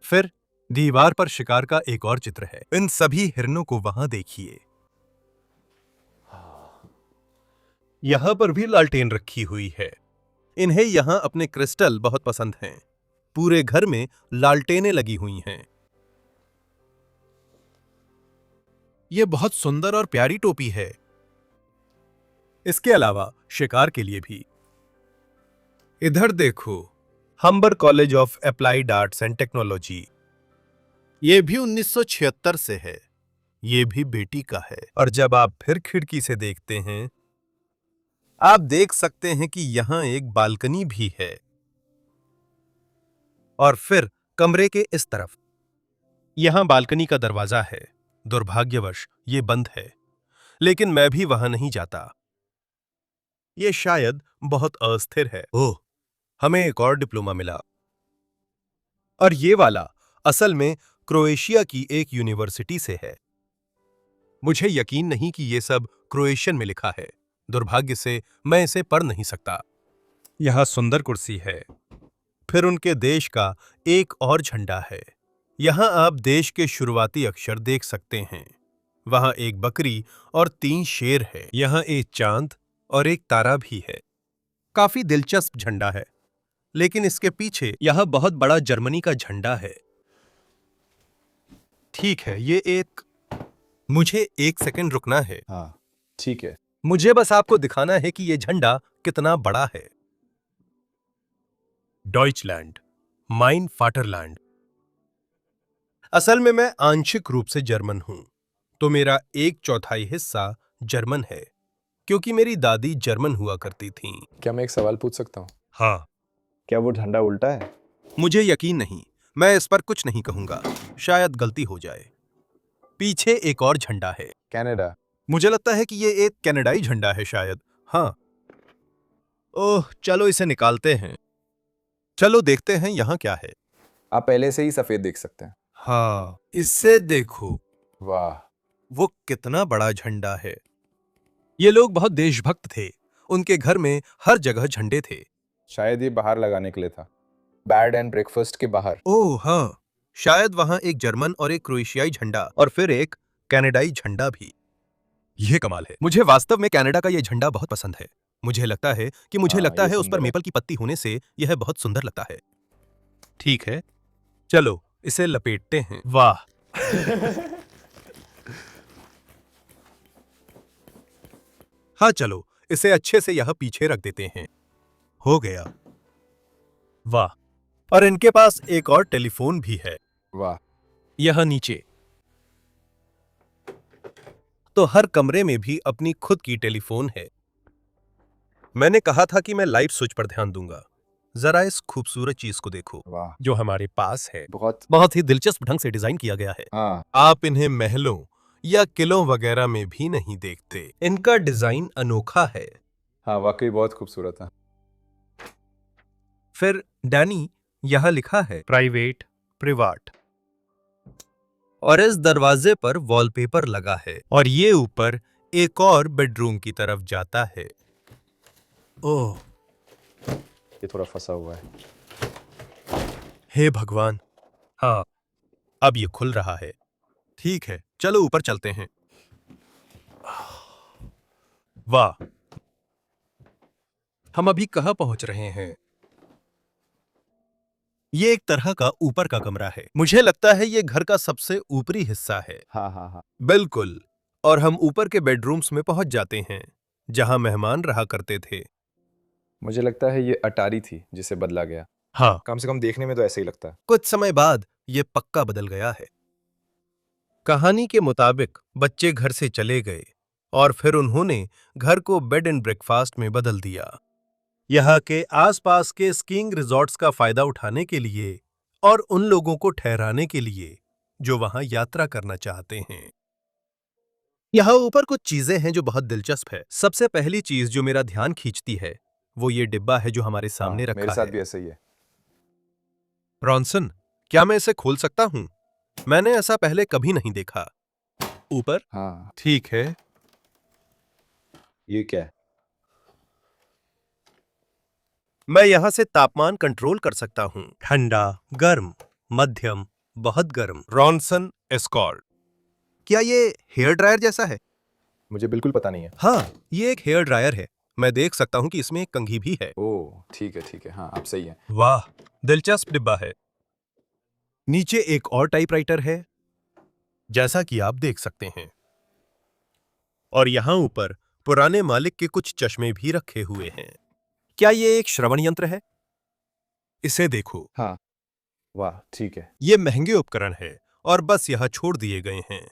फिर दीवार पर शिकार का एक और चित्र है। इन सभी हिरणों को वहां देखिए। यहां पर भी लालटेन रखी हुई है। इन्हें यहां अपने क्रिस्टल बहुत पसंद हैं। पूरे घर में लालटेनें लगी हुई हैं। यह बहुत सुंदर और प्यारी टोपी है। इसके अलावा शिकार के लिए भी। इधर देखो, हम्बर college of applied arts and technology. ये भी 1976 से है। ये भी बेटी का है। और जब आप फिर खिड़की से देखते हैं, आप देख सकते हैं कि यहां एक बालकनी भी है। और फिर कमरे के इस तरफ यहां बालकनी का दरवाजा है। दुर्भाग्यवश ये बंद है, लेकिन मैं भी वहां नहीं जाता। ये शायद बहुत अस्थिर है। ओह, हमें एक और डिप्लोमा मिला। और ये वाला असल में क्रोएशिया की एक यूनिवर्सिटी से है। मुझे यकीन नहीं कि ये सब क्रोएशियन में लिखा है। दुर्भाग्य से मैं इसे पढ़ नहीं सकता। यह सुंदर कुर्सी है। फिर उनके देश का एक और झंडा है। यहां आप देश के शुरुआती अक्षर देख सकते हैं। वहां एक बकरी और 3 शेर है। यहां एक चांद और एक तारा भी है। काफी दिलचस्प झंडा है, लेकिन इसके पीछे यह बहुत बड़ा जर्मनी का झंडा है। ठीक है, ये एक मुझे 1 सेकंड रुकना है। हाँ, ठीक है। मुझे बस आपको दिखाना है कि यह झंडा कितना बड़ा है। Deutschland, mine फाटरलैंड। असल में मैं आंशिक रूप से जर्मन हूं, तो मेरा 1/4 हिस्सा जर्मन है, क्योंकि मेरी दादी जर्मन हुआ करती थीं। क्या मैं एक सवाल पूछ सकता हूँ? हाँ, क्या वो झंडा उल्टा है? मुझे यकीन नहीं। मैं इस पर कुछ नहीं कहूंगा, शायद गलती हो जाए। पीछे एक और झंडा है। कनाडा। मुझे लगता है कि ये एक कनाडाई झंडा है शायद। हाँ। ओह, चलो इसे निकालते हैं। चलो देखते हैं यहाँ क्या है। आप पहले से ही सफेद देख सकते हैं। हाँ, इससे देखो, वाह। वो कितना बड़ा झंडा है। ये लोग बहुत देशभक्त थे। उनके घर में हर जगह झंडे थे। शायद ये बाहर लगाने के लिए था, बेड एंड ब्रेकफास्ट के बाहर। ओह हाँ, शायद वहां एक जर्मन और एक क्रोएशियाई झंडा और फिर एक कनाडाई झंडा भी। यह कमाल है। मुझे वास्तव में कनाडा का यह झंडा बहुत पसंद है। मुझे लगता है कि हाँ, ये उस पर सुंदर है। मेपल की पत्ती होने से यह बहुत सुंदर लगता है। ठीक है, चलो इसे लपेटते हैं। वाह। हाँ, चलो इसे अच्छे से यह पीछे रख देते हैं। हो गया। वाह, और इनके पास एक और टेलीफोन भी है। वाह, यह नीचे। तो हर कमरे में भी अपनी खुद की टेलीफोन है। मैंने कहा था कि मैं लाइट स्विच पर ध्यान दूंगा। जरा इस खूबसूरत चीज को देखो वाह, जो हमारे पास है। बहुत। बहुत ही दिलचस्प ढंग से डिजाइन किया गया है। हाँ, आप इन्हें महलों या किलों वगैरह में भी नहीं देखते। इनका डिजाइन अनोखा है। हाँ, वाकई बहुत खूबसूरत है। फिर डैनी, यहां लिखा है प्राइवेट, प्रिवाट, और इस दरवाजे पर वॉलपेपर लगा है। और ये ऊपर एक और बेडरूम की तरफ जाता है। ओह, ये थोड़ा फंसा हुआ है। हे भगवान। हाँ, अब ये खुल रहा है। ठीक है, चलो ऊपर चलते हैं। वाह, हम अभी कहाँ पहुंच रहे हैं? ये एक तरह का ऊपर का कमरा है। मुझे लगता है ये घर का सबसे ऊपरी हिस्सा है। हाँ, हाँ, हाँ। बिल्कुल। और हम ऊपर के बेडरूम्स में पहुंच जाते हैं जहां मेहमान रहा करते थे। मुझे लगता है ये अटारी थी जिसे बदला गया। हाँ, कम से कम देखने में तो ऐसे ही लगता है। कुछ समय बाद ये पक्का बदल गया है। कहानी के मुताबिक बच्चे घर से चले गए और फिर उन्होंने घर को बेड एंड ब्रेकफास्ट में बदल दिया। यहाँ के आसपास के स्कीइंग रिजॉर्ट्स का फायदा उठाने के लिए और उन लोगों को ठहराने के लिए जो वहां यात्रा करना चाहते हैं। यहाँ ऊपर कुछ चीजें हैं जो बहुत दिलचस्प है। सबसे पहली चीज जो मेरा ध्यान खींचती है वो ये डिब्बा है जो हमारे सामने हाँ, रखा मेरे साथ है। भी ऐसा ही है। रॉनसन, क्या मैं इसे खोल सकता हूं? मैंने ऐसा पहले कभी नहीं देखा। ऊपर? हाँ, ठीक है। ये क्या है? मैं यहां से तापमान कंट्रोल कर सकता हूं। ठंडा, गर्म, मध्यम, बहुत गर्म। Ronson escort. क्या ये हेयर ड्रायर जैसा है? मुझे बिल्कुल पता नहीं है। हाँ, ये एक हेयर ड्रायर है। मैं देख सकता हूं कि इसमें एक कंघी भी है। ओह, ठीक है, ठीक है। हाँ, आप सही हैं। वाह, दिलचस्प डिब्बा है। नीचे एक और टाइपराइटर है जैसा कि आप देख सकते हैं। और यहां ऊपर पुराने मालिक के कुछ चश्मे भी रखे हुए हैं। क्या ये एक श्रवण यंत्र है? इसे देखो। हाँ, वाह, ठीक है। ये महंगे उपकरण है और बस यहां छोड़ दिए गए हैं।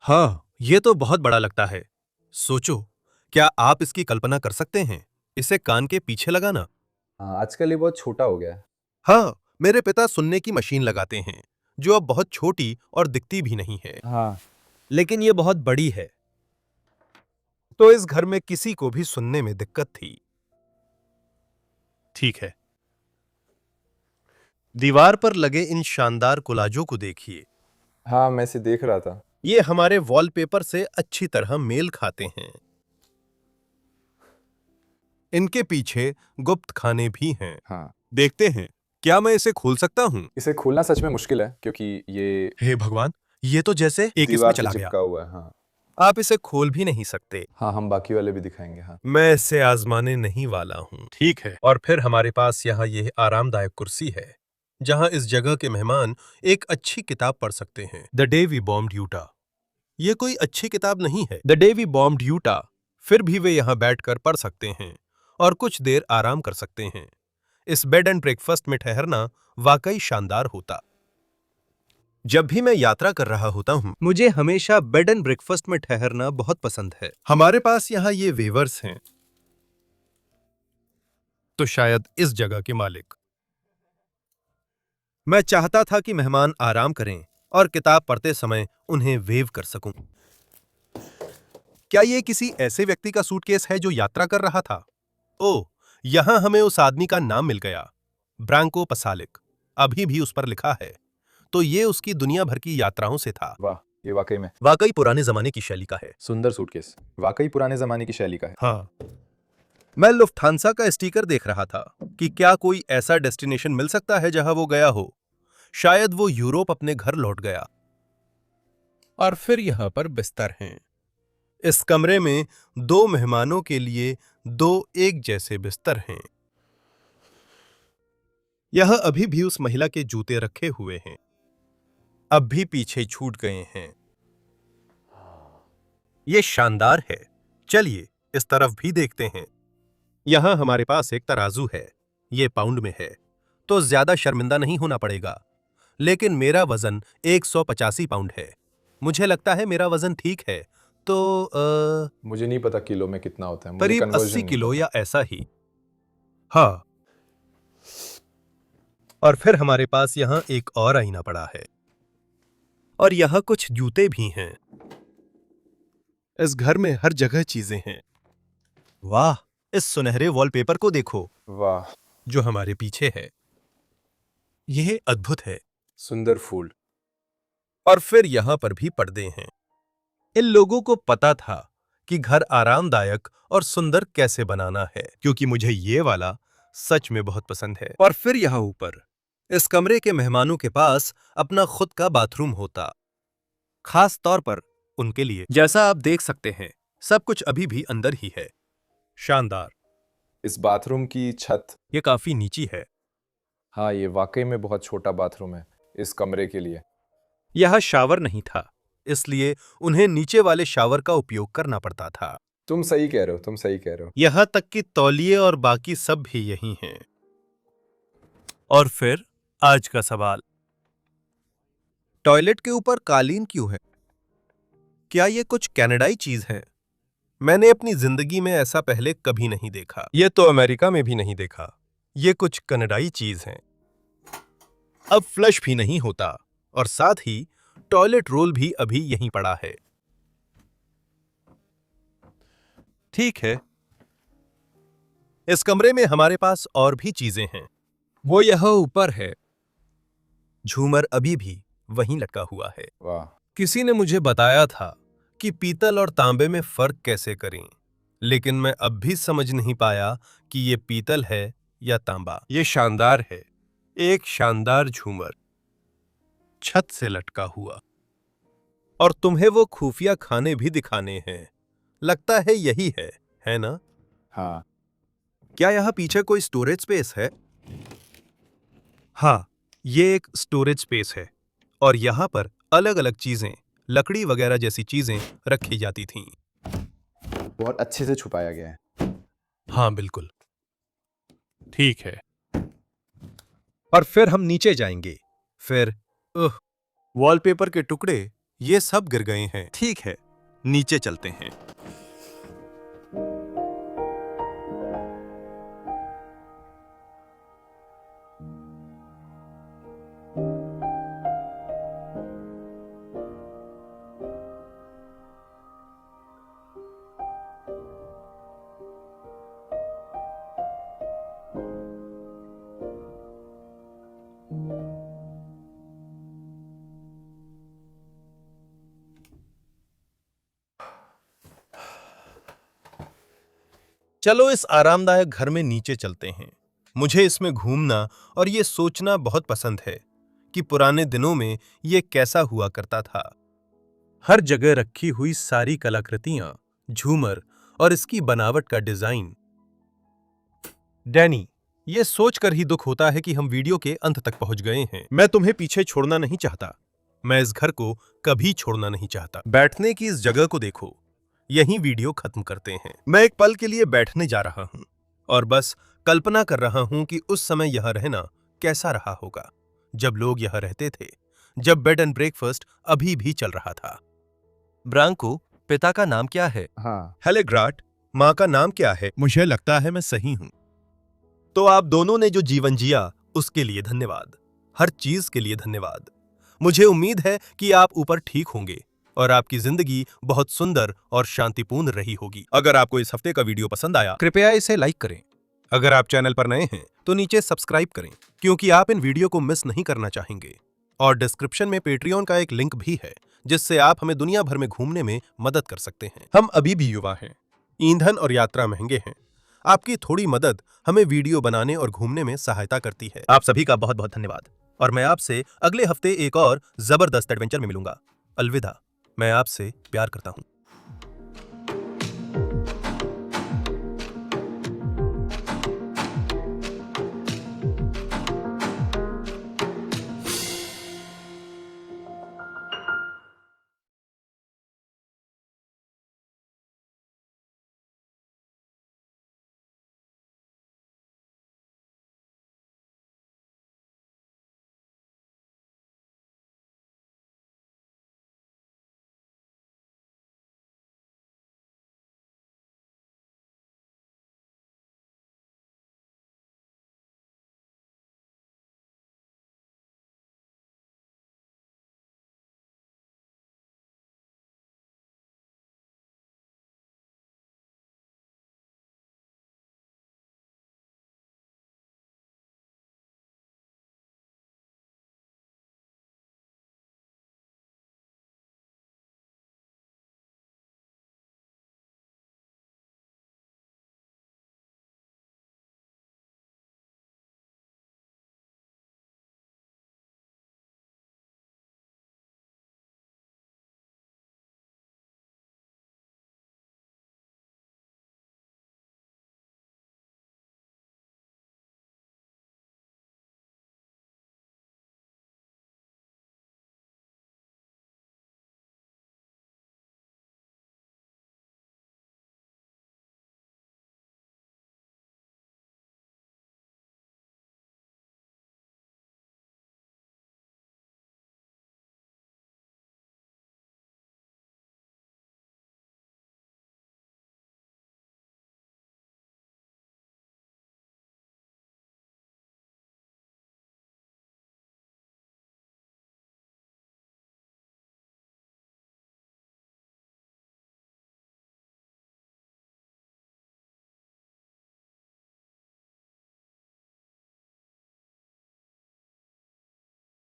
हाँ, ये तो बहुत बड़ा लगता है। सोचो, क्या आप इसकी कल्पना कर सकते हैं? इसे कान के पीछे लगाना। हाँ, आजकल ये बहुत छोटा हो गया है। हाँ, मेरे पिता सुनने की मशीन लगाते हैं जो अब बहुत छोटी और दिखती भी नहीं है। हाँ, लेकिन ये बहुत बड़ी है। तो इस घर में किसी को भी सुनने में दिक्कत थी। ठीक है। दीवार पर लगे इन शानदार कोलाजों को देखिए। हाँ, मैं इसे देख रहा था। ये हमारे वॉलपेपर से अच्छी तरह मेल खाते हैं। इनके पीछे गुप्त खाने भी हैं। हाँ, देखते हैं, क्या मैं इसे खोल सकता हूं? इसे खोलना सच में मुश्किल है क्योंकि ये हे भगवान, ये तो जैसे एक इसमें दीवार से चला गया। चिपका हुआ है। हाँ, आप इसे खोल भी नहीं सकते। हाँ, हम बाकी वाले भी दिखाएंगे। हाँ, मैं इसे आजमाने नहीं वाला हूं। ठीक है। और फिर हमारे पास यहाँ यह आरामदायक कुर्सी है जहां इस जगह के मेहमान एक अच्छी किताब पढ़ सकते हैं। The day we bombed Utah. ये कोई अच्छी किताब नहीं है। The day we bombed Utah. फिर भी वे यहाँ बैठकर पढ़ सकते हैं और कुछ देर आराम कर सकते हैं। इस बेड एंड ब्रेकफास्ट में ठहरना वाकई शानदार होता। जब भी मैं यात्रा कर रहा होता हूं, मुझे हमेशा बेड एंड ब्रेकफास्ट में ठहरना बहुत पसंद है। हमारे पास यहाँ ये वेवर्स हैं, तो शायद इस जगह के मालिक। मैं चाहता था कि मेहमान आराम करें और किताब पढ़ते समय उन्हें वेव कर सकूं। क्या ये किसी ऐसे व्यक्ति का सूटकेस है जो यात्रा कर रहा था? ओह, यहां हमें उस आदमी का नाम मिल गया, ब्रांको पसालिक। अभी भी उस पर लिखा है। तो ये उसकी दुनिया भर की यात्राओं से था। वाह, ये वाकई में वाकई पुराने जमाने की शैली का है। सुंदर सूटकेस। वाकई पुराने जमाने की शैली का है। हाँ, मैं लुफ्थांसा का स्टिकर देख रहा था कि क्या कोई ऐसा डेस्टिनेशन मिल सकता है जहां वो गया हो। शायद वो यूरोप अपने घर लौट गया। और फिर यहां पर बिस्तर हैं। इस कमरे में दो मेहमानों के लिए दो एक जैसे बिस्तर हैं। यह अभी भी उस महिला के जूते रखे हुए हैं, अब भी पीछे छूट गए हैं। ये शानदार है। चलिए इस तरफ भी देखते हैं। यहाँ हमारे पास एक तराजू है, ये पाउंड में है, तो ज्यादा शर्मिंदा नहीं होना पड़ेगा। लेकिन मेरा वजन 185 पाउंड है। मुझे लगता है मेरा वजन ठीक है, तो मुझे नहीं पता किलो में कितना होता है, मुझे करीब conversion 80 नहीं किलो पता। या ऐसा ही। हाँ, और फिर हमारे पास यहाँ एक और आईना पड़ा है, और यहाँ कुछ जूते भी हैं। इस घर में हर जगह चीजें हैं। वाह, इस सुनहरे वॉलपेपर को देखो वाह, जो हमारे पीछे है। यह अद्भुत है। सुंदर फूल। और फिर यहाँ पर भी पर्दे हैं। इन लोगों को पता था कि घर आरामदायक और सुंदर कैसे बनाना है, क्योंकि मुझे ये वाला सच में बहुत पसंद है। और फिर यहाँ ऊपर इस कमरे के मेहमानों के पास अपना खुद का बाथरूम होता, खास तौर पर उनके लिए। जैसा आप देख सकते हैं, सब कुछ अभी भी अंदर ही है। शानदार। इस बाथरूम की छत, ये काफी नीची है। हाँ, ये वाकई में बहुत छोटा बाथरूम है इस कमरे के लिए। यह शावर नहीं था, इसलिए उन्हें नीचे वाले शावर का उपयोग करना पड़ता था। तुम सही कह रहे हो, तुम सही कह रहे हो। यहां तक कि तौलिए और बाकी सब भी यही हैं। और फिर आज का सवाल, टॉयलेट के ऊपर कालीन क्यों है? क्या ये कुछ कनाडाई चीज है? मैंने अपनी जिंदगी में ऐसा पहले कभी नहीं देखा। ये तो अमेरिका में भी नहीं देखा। ये कुछ कनाडाई चीज है। अब फ्लश भी नहीं होता, और साथ ही टॉयलेट रोल भी अभी यहीं पड़ा है। ठीक है, इस कमरे में हमारे पास और भी चीजें हैं। वो यहाँ ऊपर है। झूमर अभी भी वहीं लटका हुआ है। वाह, किसी ने मुझे बताया था कि पीतल और तांबे में फर्क कैसे करें, लेकिन मैं अब भी समझ नहीं पाया कि ये पीतल है या तांबा। ये शानदार है, एक शानदार झूमर छत से लटका हुआ। और तुम्हें वो खुफिया खाने भी दिखाने हैं। लगता है यही है ना? हाँ, क्या यहाँ पीछे कोई स्टोरेज स्पेस है? हाँ, ये एक स्टोरेज स्पेस है, और यहाँ पर अलग अलग चीजें, लकड़ी वगैरह जैसी चीजें रखी जाती थीं। बहुत अच्छे से छुपाया गया है। हाँ, बिल्कुल ठीक है। और फिर हम नीचे जाएंगे। फिर वॉलपेपर के टुकड़े ये सब गिर गए हैं। ठीक है, नीचे चलते हैं। चलो इस आरामदायक घर में नीचे चलते हैं। मुझे इसमें घूमना और ये सोचना बहुत पसंद है कि पुराने दिनों में ये कैसा हुआ करता था। हर जगह रखी हुई सारी कलाकृतियां, झूमर और इसकी बनावट का डिजाइन। डैनी, ये सोचकर ही दुख होता है कि हम वीडियो के अंत तक पहुंच गए हैं। मैं तुम्हें पीछे छोड़ना नहीं चाहता। मैं इस घर को कभी छोड़ना नहीं चाहता। बैठने की इस जगह को देखो। यहीं वीडियो खत्म करते हैं। मैं एक पल के लिए बैठने जा रहा हूं और बस कल्पना कर रहा हूं कि उस समय यहां रहना कैसा रहा होगा, जब लोग यहां रहते थे, जब बेड एंड ब्रेकफास्ट अभी भी चल रहा था। ब्रांको, पिता का नाम क्या है? हाँ, हेलेग्राट, माँ का नाम क्या है? मुझे लगता है मैं सही हूं। तो आप दोनों ने जो जीवन जिया उसके लिए धन्यवाद। हर चीज के लिए धन्यवाद। मुझे उम्मीद है कि आप ऊपर ठीक होंगे और आपकी जिंदगी बहुत सुंदर और शांतिपूर्ण रही होगी। अगर आपको इस हफ्ते का वीडियो पसंद आया, कृपया इसे लाइक करें। अगर आप चैनल पर नए हैं तो नीचे सब्सक्राइब करें, क्योंकि आप इन वीडियो को मिस नहीं करना चाहेंगे। और डिस्क्रिप्शन में पेट्रियन का एक लिंक भी है, जिससे आप हमें दुनिया भर में घूमने में मदद कर सकते हैं। हम अभी भी युवा हैं, ईंधन और यात्रा महंगे हैं। आपकी थोड़ी मदद हमें वीडियो बनाने और घूमने में सहायता करती है। आप सभी का बहुत बहुत धन्यवाद, और मैं आपसे अगले हफ्ते एक और जबरदस्त एडवेंचर में मिलूंगा। अलविदा। मैं आपसे प्यार करता हूं।